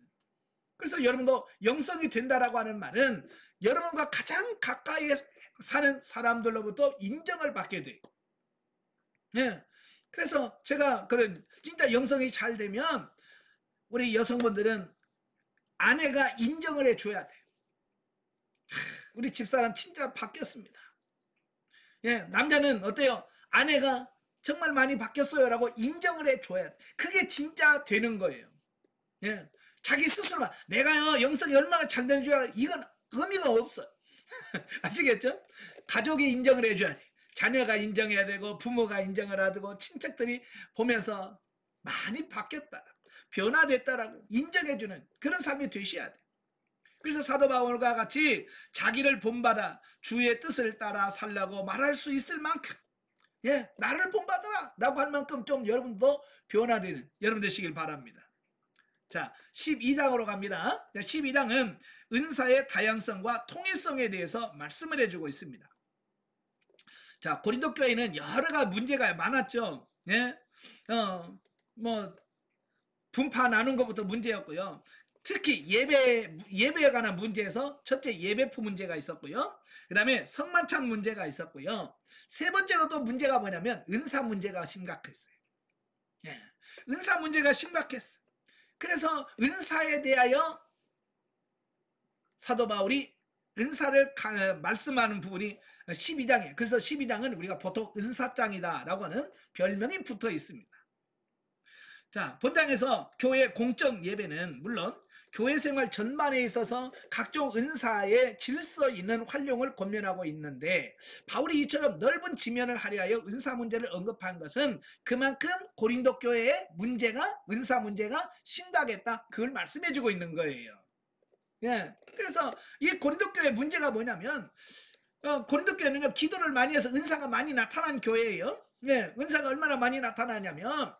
A: 그래서 여러분도 영성이 된다라고 하는 말은 여러분과 가장 가까이에 사는 사람들로부터 인정을 받게 돼요. 네. 그래서 제가 그런 진짜 영성이 잘 되면 우리 여성분들은 아내가 인정을 해줘야 돼요. 우리 집사람 진짜 바뀌었습니다. 예, 남자는 어때요? 아내가 정말 많이 바뀌었어요 라고 인정을 해줘야 돼. 그게 진짜 되는 거예요. 예, 자기 스스로 내가요 영성이 얼마나 잘 되는 줄 알아. 이건 의미가 없어요. 아시겠죠? 가족이 인정을 해줘야 돼. 자녀가 인정해야 되고 부모가 인정을 해야 되고 친척들이 보면서 많이 바뀌었다, 변화됐다라고 인정해주는 그런 삶이 되셔야 돼. 그래서 사도 바울과 같이 자기를 본받아 주의 뜻을 따라 살라고 말할 수 있을 만큼, 예, 나를 본받아라 라고 할 만큼 좀 여러분도 변화되는 여러분 되시길 바랍니다. 자, 12장으로 갑니다. 12장은 은사의 다양성과 통일성에 대해서 말씀을 해주고 있습니다. 자, 고린도 교회는 여러 가지 문제가 많았죠. 예, 분파 나눈 것부터 문제였고요. 특히 예배에 관한 문제에서 첫째 예배표 문제가 있었고요. 그 다음에 성만찬 문제가 있었고요. 세 번째로 또 문제가 뭐냐면 은사 문제가 심각했어요. 예, 은사 문제가 심각했어요. 그래서 은사에 대하여 사도 바울이 은사를 말씀하는 부분이 12장이에요. 그래서 12장은 우리가 보통 은사장이다 라고 하는 별명이 붙어 있습니다. 자, 본장에서 교회 공적 예배는 물론 교회 생활 전반에 있어서 각종 은사의 질서 있는 활용을 권면하고 있는데, 바울이 이처럼 넓은 지면을 할애하여 은사 문제를 언급한 것은 그만큼 고린도 교회의 문제가, 은사 문제가 심각했다, 그걸 말씀해주고 있는 거예요. 예, 그래서 이 고린도 교회 문제가 뭐냐면, 고린도 교회는요 기도를 많이 해서 은사가 많이 나타난 교회예요. 예, 은사가 얼마나 많이 나타나냐면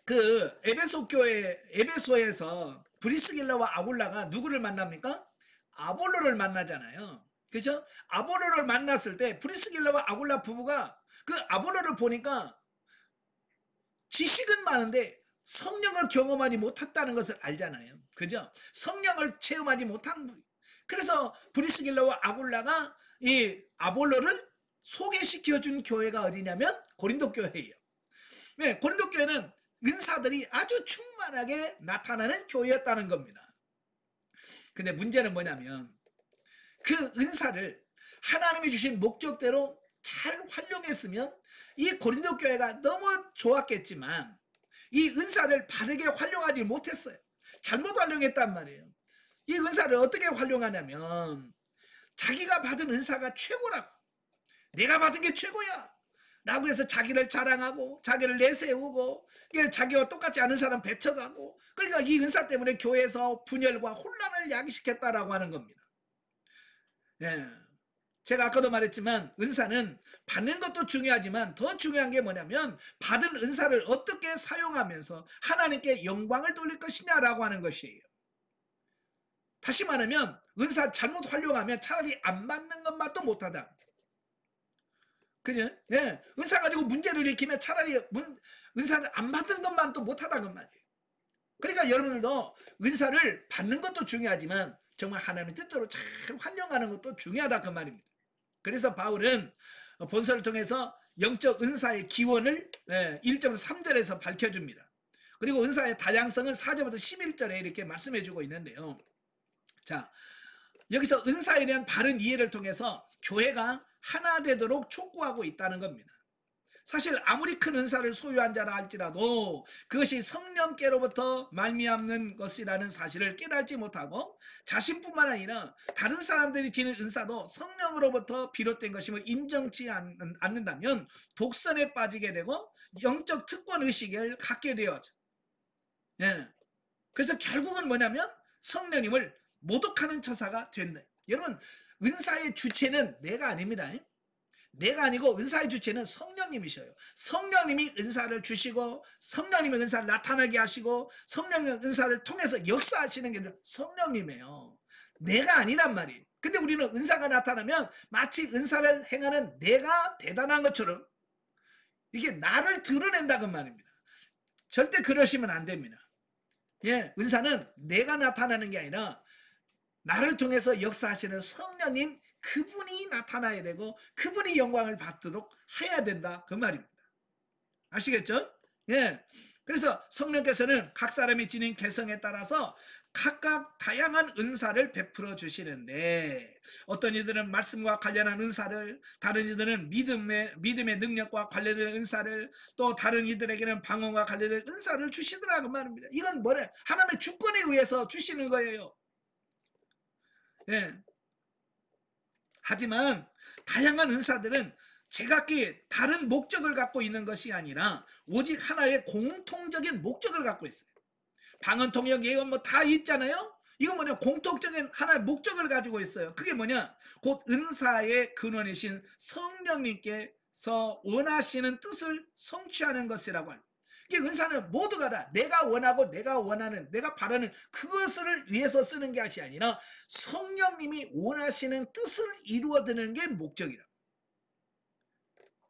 A: 그 에베소 교회, 에베소에서 브리스길라와 아굴라가 누구를 만납니까? 아볼로를 만나잖아요. 그죠? 아볼로를 만났을 때 브리스길라와 아굴라 부부가 그 아볼로를 보니까 지식은 많은데 성령을 경험하지 못했다는 것을 알잖아요. 그죠? 성령을 체험하지 못한 분. 그래서 브리스길라와 아굴라가 이 아볼로를 소개시켜준 교회가 어디냐면 고린도 교회예요. 네, 고린도 교회는 은사들이 아주 충만하게 나타나는 교회였다는 겁니다. 근데 문제는 뭐냐면 그 은사를 하나님이 주신 목적대로 잘 활용했으면 이 고린도 교회가 너무 좋았겠지만 이 은사를 바르게 활용하지 못했어요. 잘못 활용했단 말이에요. 이 은사를 어떻게 활용하냐면 자기가 받은 은사가 최고라고, 내가 받은 게 최고야 라고 해서 자기를 자랑하고 자기를 내세우고 자기와 똑같지 않은 사람 배척하고, 그러니까 이 은사 때문에 교회에서 분열과 혼란을 야기시켰다라고 하는 겁니다. 예. 제가 아까도 말했지만 은사는 받는 것도 중요하지만 더 중요한 게 뭐냐면 받은 은사를 어떻게 사용하면서 하나님께 영광을 돌릴 것이냐라고 하는 것이에요. 다시 말하면 은사 잘못 활용하면 차라리 안 받는 것만도 못하다. 그죠? 예. 은사 가지고 문제를 일으키면 차라리 은사를 안 받은 것만 또 못하다 그 말이에요. 그러니까 여러분들도 은사를 받는 것도 중요하지만 정말 하나님의 뜻대로 잘 활용하는 것도 중요하다 그 말입니다. 그래서 바울은 본서를 통해서 영적 은사의 기원을 1절에서 3절에서 밝혀줍니다. 그리고 은사의 다양성은 4절부터 11절에 이렇게 말씀해주고 있는데요. 자, 여기서 은사에 대한 바른 이해를 통해서 교회가 하나 되도록 촉구하고 있다는 겁니다. 사실 아무리 큰 은사를 소유한 자라 할지라도 그것이 성령께로부터 말미암는 것이라는 사실을 깨닫지 못하고 자신뿐만 아니라 다른 사람들이 지닌 은사도 성령으로부터 비롯된 것임을 인정치 않는다면 독선에 빠지게 되고 영적 특권 의식을 갖게 되어져. 예. 그래서 결국은 뭐냐면 성령님을 모독하는 처사가 된다. 여러분, 은사의 주체는 내가 아닙니다. 내가 아니고 은사의 주체는 성령님이셔요. 성령님이 은사를 주시고 성령님의 은사를 나타나게 하시고 성령님의 은사를 통해서 역사하시는 게 성령님이에요. 내가 아니란 말이에요. 근데 우리는 은사가 나타나면 마치 은사를 행하는 내가 대단한 것처럼 이게 나를 드러낸다는 말입니다. 절대 그러시면 안 됩니다. 예, 은사는 내가 나타나는 게 아니라 나를 통해서 역사하시는 성령님, 그분이 나타나야 되고 그분이 영광을 받도록 해야 된다 그 말입니다. 아시겠죠? 예. 그래서 성령께서는 각 사람이 지닌 개성에 따라서 각각 다양한 은사를 베풀어 주시는데 어떤 이들은 말씀과 관련한 은사를, 다른 이들은 믿음의 능력과 관련된 은사를, 또 다른 이들에게는 방언과 관련된 은사를 주시더라 그 말입니다. 이건 뭐래? 하나님의 주권에 의해서 주시는 거예요. 예. 하지만 다양한 은사들은 제각기 다른 목적을 갖고 있는 것이 아니라 오직 하나의 공통적인 목적을 갖고 있어요. 방언, 통역, 예언 뭐 다 있잖아요. 이건 뭐냐? 공통적인 하나의 목적을 가지고 있어요. 그게 뭐냐? 곧 은사의 근원이신 성령님께서 원하시는 뜻을 성취하는 것이라고 합니다. 이게 은사는 모두가 다 내가 원하고 내가 원하는, 내가 바라는 그것을 위해서 쓰는 것이 아니라 성령님이 원하시는 뜻을 이루어드는 게 목적이라.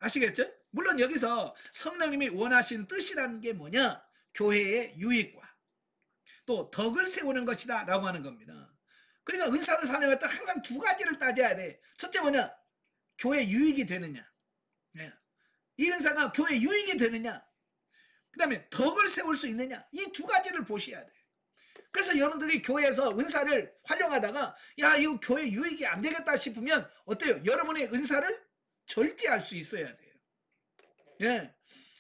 A: 아시겠죠? 물론 여기서 성령님이 원하시는 뜻이라는 게 뭐냐? 교회의 유익과 또 덕을 세우는 것이다 라고 하는 겁니다. 그러니까 은사를 사용할 때 항상 두 가지를 따져야 돼. 첫째 뭐냐? 교회 유익이 되느냐? 이 은사가 교회 유익이 되느냐? 그 다음에 덕을 세울 수 있느냐? 이 두 가지를 보셔야 돼. 그래서 여러분들이 교회에서 은사를 활용하다가 야 이거 교회 유익이 안 되겠다 싶으면 어때요? 여러분의 은사를 절제할 수 있어야 돼요. 예,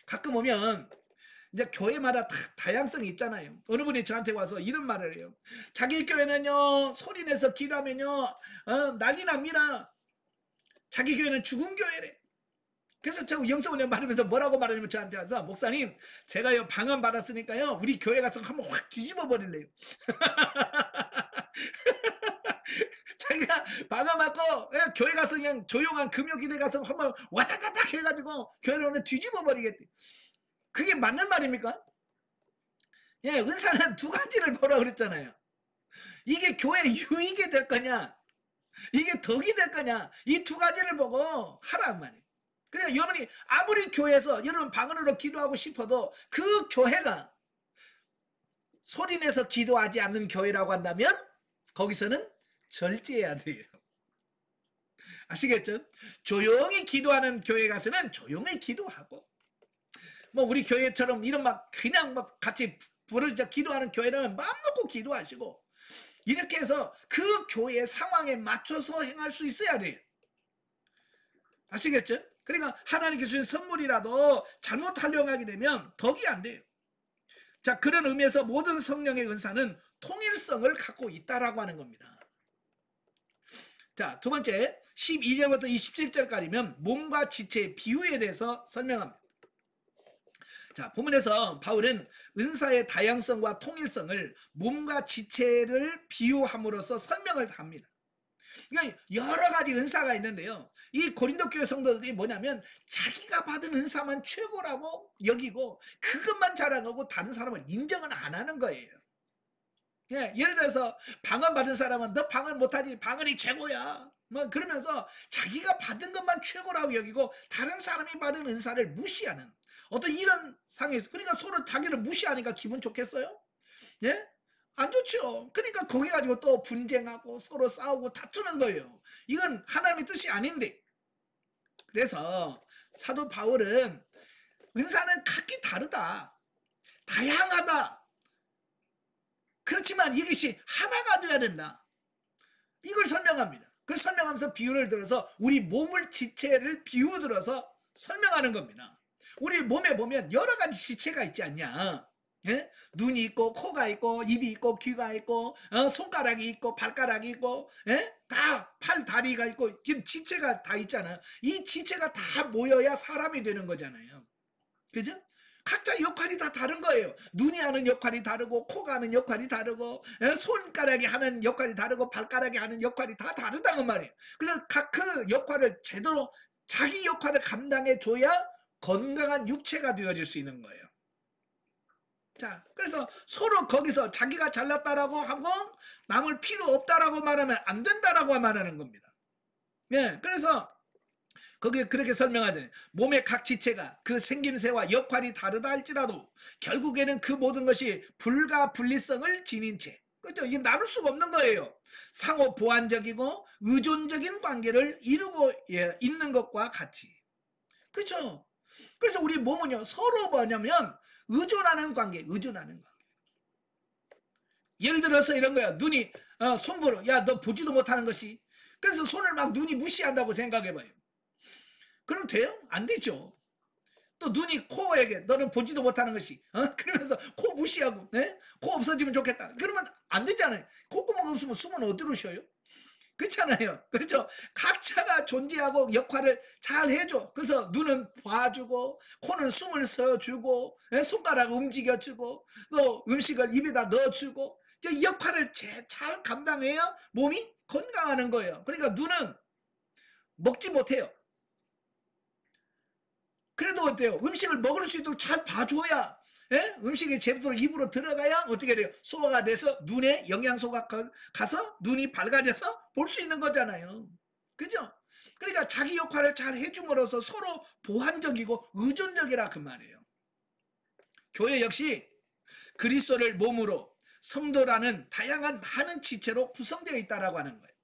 A: 가끔 오면 이제 교회마다 다양성이 있잖아요. 어느 분이 저한테 와서 이런 말을 해요. 자기 교회는요 소리내서 기도하면요 난리 납니다. 자기 교회는 죽은 교회래. 그래서 저 영성을 말하면서 뭐라고 말하냐면 저한테 와서 목사님 제가요 방언 받았으니까요 우리 교회 가서 한번 확 뒤집어 버릴래요. 자기가 방언 받고 교회 가서 그냥 조용한 금요일에 가서 한번 와다다닥 해가지고 교회를 오늘 뒤집어 버리겠대. 그게 맞는 말입니까? 예, 은사는 두 가지를 보라 그랬잖아요. 이게 교회 유익이 될 거냐 이게 덕이 될 거냐 이 두 가지를 보고 하라는 말이에요. 그냥 여러분이 아무리 교회에서 여러분 방언으로 기도하고 싶어도 그 교회가 소리내서 기도하지 않는 교회라고 한다면 거기서는 절제해야 돼요. 아시겠죠? 조용히 기도하는 교회 가서는 조용히 기도하고 뭐 우리 교회처럼 이런 막 그냥 막 같이 부르짖어 기도하는 교회라면 마음 놓고 기도하시고 이렇게 해서 그 교회의 상황에 맞춰서 행할 수 있어야 돼요. 아시겠죠? 그러니까 하나님께 주신 선물이라도 잘못 활용하게 되면 덕이 안 돼요. 자, 그런 의미에서 모든 성령의 은사는 통일성을 갖고 있다라고 하는 겁니다. 자, 두 번째 12절부터 27절까지면 몸과 지체의 비유에 대해서 설명합니다. 자, 본문에서 바울은 은사의 다양성과 통일성을 몸과 지체를 비유함으로써 설명을 합니다. 그러니까 여러 가지 은사가 있는데요. 이 고린도 교회 성도들이 뭐냐면 자기가 받은 은사만 최고라고 여기고 그것만 자랑하고 다른 사람을 인정을 안 하는 거예요. 예, 예를 들어서 방언 받은 사람은 너 방언 못하지, 방언이 최고야. 뭐 그러면서 자기가 받은 것만 최고라고 여기고 다른 사람이 받은 은사를 무시하는 어떤 이런 상황에서, 그러니까 서로 자기를 무시하니까 기분 좋겠어요? 예? 안 좋죠. 그러니까 거기 가지고 또 분쟁하고 서로 싸우고 다투는 거예요. 이건 하나님의 뜻이 아닌데. 그래서 사도 바울은 은사는 각기 다르다, 다양하다, 그렇지만 이것이 하나가 돼야 된다, 이걸 설명합니다. 그걸 설명하면서 비유를 들어서 우리 몸을 지체를 비유 들어서 설명하는 겁니다. 우리 몸에 보면 여러 가지 지체가 있지 않냐. 예? 눈이 있고 코가 있고 입이 있고 귀가 있고 손가락이 있고 발가락이 있고, 예? 다 팔 다리가 있고 지금 지체가 다 있잖아요. 이 지체가 다 모여야 사람이 되는 거잖아요. 그죠? 각자 역할이 다 다른 거예요. 눈이 하는 역할이 다르고 코가 하는 역할이 다르고, 예? 손가락이 하는 역할이 다르고 발가락이 하는 역할이 다 다르다는 말이에요. 그래서 각 그 역할을 제대로 자기 역할을 감당해 줘야 건강한 육체가 되어질 수 있는 거예요. 자, 그래서 서로 거기서 자기가 잘났다라고 하고 남을 필요 없다라고 말하면 안 된다라고 말하는 겁니다. 예, 그래서 거기에 그렇게 설명하더니 몸의 각 지체가 그 생김새와 역할이 다르다 할지라도 결국에는 그 모든 것이 불가 분리성을 지닌 채, 그죠? 이게 나눌 수가 없는 거예요. 상호 보완적이고 의존적인 관계를 이루고 있는 것과 같이. 그렇죠? 그래서 우리 몸은요 서로 뭐냐면 의존하는 관계, 의존하는 관계. 예를 들어서 이런 거야. 눈이 손보러, 야, 너 보지도 못하는 것이. 그래서 손을 막 눈이 무시한다고 생각해봐요. 그럼 돼요? 안 되죠. 또 눈이 코에게 너는 보지도 못하는 것이, 그러면서 코 무시하고, 네? 코 없어지면 좋겠다. 그러면 안 되잖아요. 콧구멍 없으면 숨은 어디로 쉬어요? 그렇잖아요. 그렇죠? 각자가 존재하고 역할을 잘 해줘. 그래서 눈은 봐주고 코는 숨을 써주고 손가락 움직여주고 또 음식을 입에다 넣어주고 이 역할을 잘 감당해야 몸이 건강하는 거예요. 그러니까 눈은 먹지 못해요. 그래도 어때요? 음식을 먹을 수 있도록 잘 봐줘야, 예? 음식이 제대로 입으로 들어가야 어떻게 돼요? 소화가 돼서 눈에 영양소가 가서 눈이 밝아져서 볼 수 있는 거잖아요. 그죠? 그러니까 자기 역할을 잘 해줌으로써 서로 보완적이고 의존적이라 그 말이에요. 교회 역시 그리스도를 몸으로 성도라는 다양한 많은 지체로 구성되어 있다라고 하는 거예요.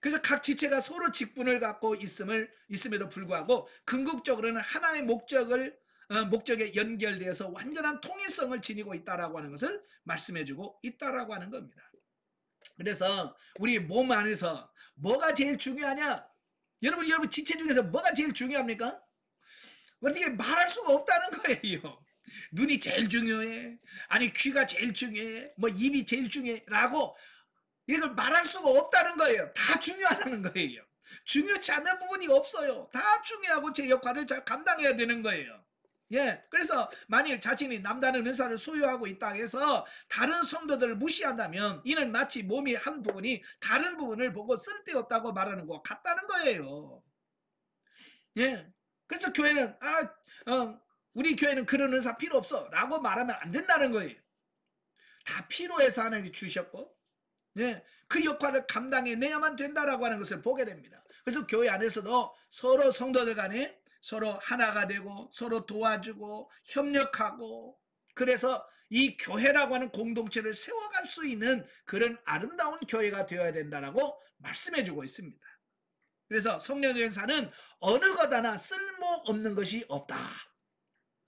A: 그래서 각 지체가 서로 직분을 갖고 있음에도 불구하고 궁극적으로는 하나의 목적에 연결되어서 완전한 통일성을 지니고 있다라고 하는 것을 말씀해주고 있다라고 하는 겁니다. 그래서 우리 몸 안에서 뭐가 제일 중요하냐? 여러분 지체 중에서 뭐가 제일 중요합니까? 어떻게 말할 수가 없다는 거예요. 눈이 제일 중요해, 아니 귀가 제일 중요해, 뭐 입이 제일 중요해라고 이걸 말할 수가 없다는 거예요. 다 중요하다는 거예요. 중요치 않은 부분이 없어요. 다 중요하고 제 역할을 잘 감당해야 되는 거예요. 예, 그래서 만일 자신이 남다른 은사를 소유하고 있다 해서 다른 성도들을 무시한다면 이는 마치 몸의 한 부분이 다른 부분을 보고 쓸데없다고 말하는 것 같다는 거예요. 예, 그래서 교회는 우리 교회는 그런 은사 필요 없어 라고 말하면 안 된다는 거예요. 다 필요해서 하나님이 주셨고, 네, 그 역할을 감당해내야만 된다라고 하는 것을 보게 됩니다. 그래서 교회 안에서도 서로 성도들 간에 서로 하나가 되고 서로 도와주고 협력하고, 그래서 이 교회라고 하는 공동체를 세워갈 수 있는 그런 아름다운 교회가 되어야 된다라고 말씀해주고 있습니다. 그래서 성령의 은사는 어느 것 하나 쓸모없는 것이 없다.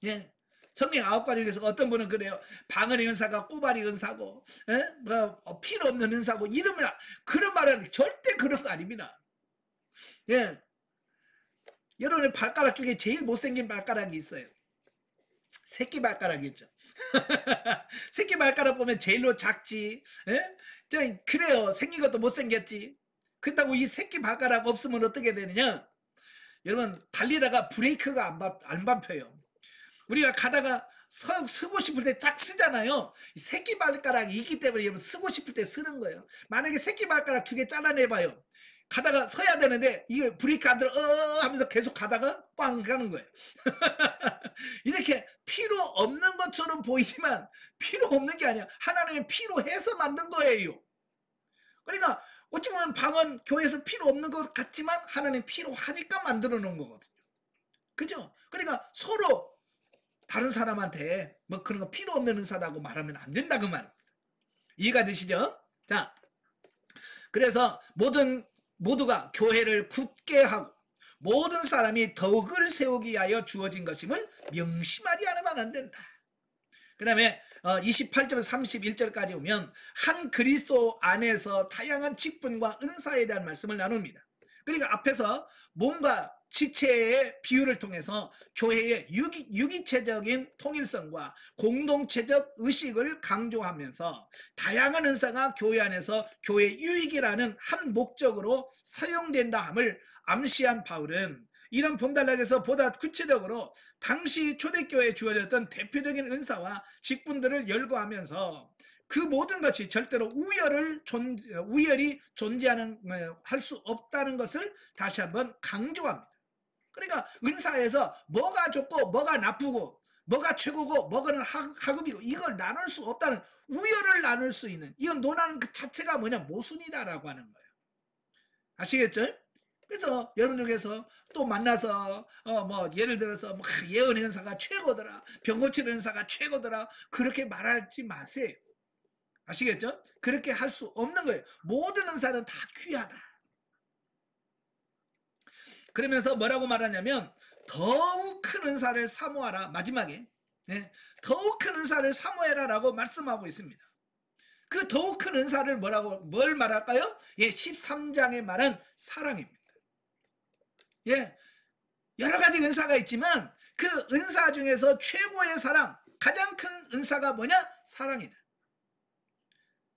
A: 예. 성령 9가지 중에서 어떤 분은 그래요. 방언의 은사가 꼬발이 은사고, 예? 필요 없는 은사고, 이러면, 그런 말은 절대 그런 거 아닙니다. 예. 여러분의 발가락 중에 제일 못생긴 발가락이 있어요. 새끼 발가락이죠. 새끼 발가락 보면 제일로 작지. 예? 그래요. 생긴 것도 못생겼지. 그렇다고 이 새끼 발가락 없으면 어떻게 되느냐? 여러분, 달리다가 브레이크가 안 밟혀요. 우리가 가다가 쓰고 싶을 때 딱 쓰잖아요. 이 새끼 발가락이 있기 때문에 여러분 쓰고 싶을 때 쓰는 거예요. 만약에 새끼 발가락 2개 잘라내봐요. 가다가 서야 되는데 이게 브레이크 안 들어 하면서 계속 가다가 꽝 가는 거예요. 이렇게 필요 없는 것처럼 보이지만 필요 없는 게 아니야. 하나님은 필요해서 만든 거예요. 그러니까 어찌 보면 방언 교회에서 필요 없는 것 같지만 하나님 필요하니까 만들어 놓은 거거든요. 그죠? 그러니까 서로 다른 사람한테 뭐 그런 거 필요 없는 은사라고 말하면 안 된다 그 말입니다. 이해가 되시죠? 자, 그래서 모두가 교회를 굳게 하고 모든 사람이 덕을 세우기 위하여 주어진 것임을 명심하지 않으면 안 된다. 그 다음에 28절 31절까지 오면 한 그리스도 안에서 다양한 직분과 은사에 대한 말씀을 나눕니다. 그러니까 앞에서 몸과 지체의 비유를 통해서 교회의 유기체적인 통일성과 공동체적 의식을 강조하면서 다양한 은사가 교회 안에서 교회 유익이라는 한 목적으로 사용된다 함을 암시한 바울은 이런 본단락에서 보다 구체적으로 당시 초대교회에 주어졌던 대표적인 은사와 직분들을 열거하면서 그 모든 것이 절대로 우열이 존재하는 할 수 없다는 것을 다시 한번 강조합니다. 그러니까 은사에서 뭐가 좋고 뭐가 나쁘고 뭐가 최고고 뭐가 하급이고 이걸 나눌 수 없다는, 우열을 나눌 수 있는, 이건 논하는 그 자체가 뭐냐, 모순이다라고 하는 거예요. 아시겠죠? 그래서 여러분 중에서 또 만나서 뭐 예를 들어서 뭐 예언의 은사가 최고더라, 병 고치는 은사가 최고더라, 그렇게 말하지 마세요. 아시겠죠? 그렇게 할 수 없는 거예요. 모든 은사는 다 귀하다. 그러면서 뭐라고 말하냐면 더욱 큰 은사를 사모하라. 마지막에 더욱 큰 은사를 사모해라라고 말씀하고 있습니다. 그 더욱 큰 은사를 뭘 말할까요? 13장에 말한 사랑입니다. 여러 가지 은사가 있지만 그 은사 중에서 최고의 사랑, 가장 큰 은사가 뭐냐? 사랑이다.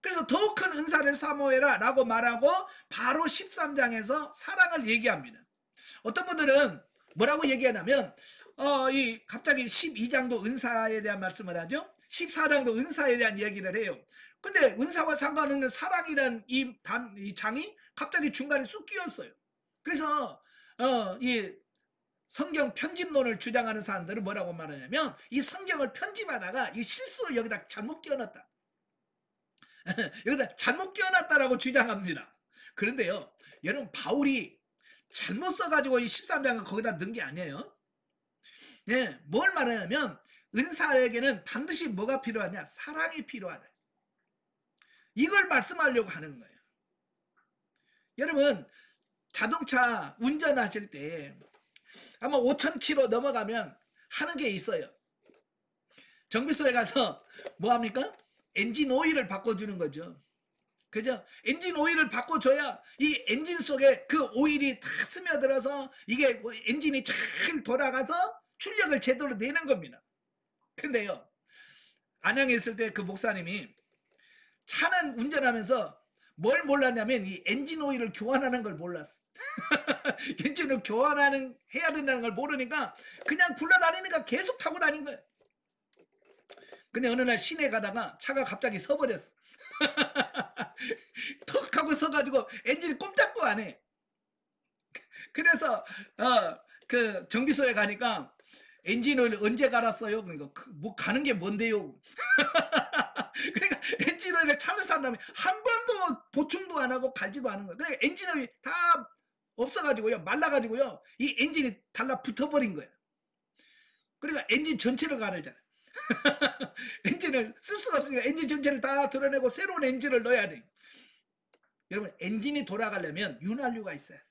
A: 그래서 더욱 큰 은사를 사모해라 라고 말하고 바로 13장에서 사랑을 얘기합니다. 어떤 분들은 뭐라고 얘기하냐면 갑자기 12장도 은사에 대한 말씀을 하죠. 14장도 은사에 대한 얘기를 해요. 근데 은사와 상관없는 사랑이라는 이 장이 갑자기 중간에 쑥 끼었어요. 그래서 이 성경 편집론을 주장하는 사람들은 뭐라고 말하냐면 이 성경을 편집하다가 이 실수를 여기다 잘못 끼워놨다. 여기다 잘못 끼워놨다라고 주장합니다. 그런데요, 여러분, 바울이 잘못 써가지고 이 13장을 거기다 넣은 게 아니에요. 뭘 말하냐면 은사에게는 반드시 뭐가 필요하냐? 사랑이 필요하다. 이걸 말씀하려고 하는 거예요. 여러분, 자동차 운전하실 때 아마 5,000km 넘어가면 하는 게 있어요. 정비소에 가서 뭐 합니까? 엔진 오일을 바꿔주는 거죠. 그죠? 엔진 오일을 바꿔줘야 이 엔진 속에 그 오일이 다 스며들어서 이게 엔진이 잘 돌아가서 출력을 제대로 내는 겁니다. 근데요, 안양에 있을 때 그 목사님이 차는 운전하면서 뭘 몰랐냐면 이 엔진 오일을 교환하는 걸 몰랐어. 엔진을 해야 된다는 걸 모르니까 그냥 굴러다니니까 계속 타고 다닌 거예요. 근데 어느 날 시내 가다가 차가 갑자기 서버렸어. 턱 하고 서가지고 엔진이 꼼짝도 안 해. 그래서 그 정비소에 가니까 엔진오일 언제 갈았어요? 그러니까 뭐 가는 게 뭔데요? 그러니까 엔진오일을 차를 산 다음에 한 번도 보충도 안 하고 갈지도 않은 거예요. 그러니까 엔진오일이 다 없어가지고요, 말라가지고요, 이 엔진이 달라붙어버린 거예요. 그러니까 엔진 전체를 갈아잖아요. 엔진을 쓸 수가 없으니까 엔진 전체를 다 드러내고 새로운 엔진을 넣어야 돼요. 여러분, 엔진이 돌아가려면 윤활유가 있어야 돼요.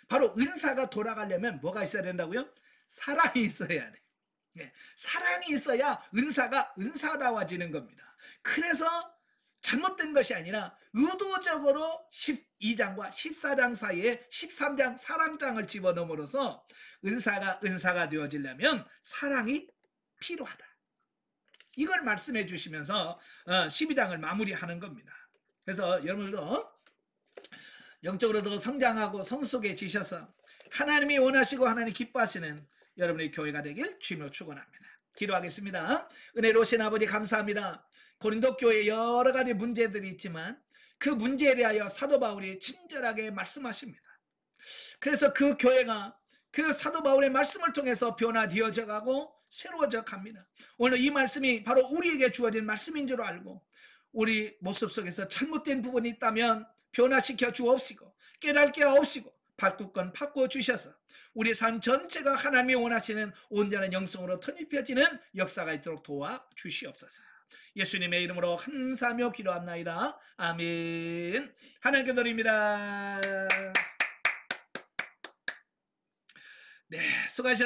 A: 바로 은사가 돌아가려면 뭐가 있어야 된다고요? 사랑이 있어야 돼요. 네, 사랑이 있어야 은사가 은사다워지는 겁니다. 그래서 잘못된 것이 아니라 의도적으로 12장과 14장 사이에 13장 사랑장을 집어넣음으로써 은사가 되어지려면 사랑이 필요하다. 이걸 말씀해 주시면서 12장을 마무리하는 겁니다. 그래서 여러분들도 영적으로 더 성장하고 성숙해지셔서 하나님이 원하시고 하나님 기뻐하시는 여러분의 교회가 되길 주님으로 축원합니다. 기도하겠습니다. 은혜로우신 아버지 감사합니다. 고린도 교회에 여러 가지 문제들이 있지만 그 문제에 대하여 사도 바울이 친절하게 말씀하십니다. 그래서 그 교회가 그 사도 바울의 말씀을 통해서 변화되어져 가고 새로워져 갑니다. 오늘 이 말씀이 바로 우리에게 주어진 말씀인 줄 알고 우리 모습 속에서 잘못된 부분이 있다면 변화시켜 주옵시고 깨닫게 하옵시고 바꾸건 바꾸어 주셔서 우리 삶 전체가 하나님이 원하시는 온전한 영성으로 터입혀지는 역사가 있도록 도와 주시옵소서. 예수님의 이름으로 감사하며 기도합나이다. 아멘. 하나님께 드립니다. 네, 수고하셨습니다.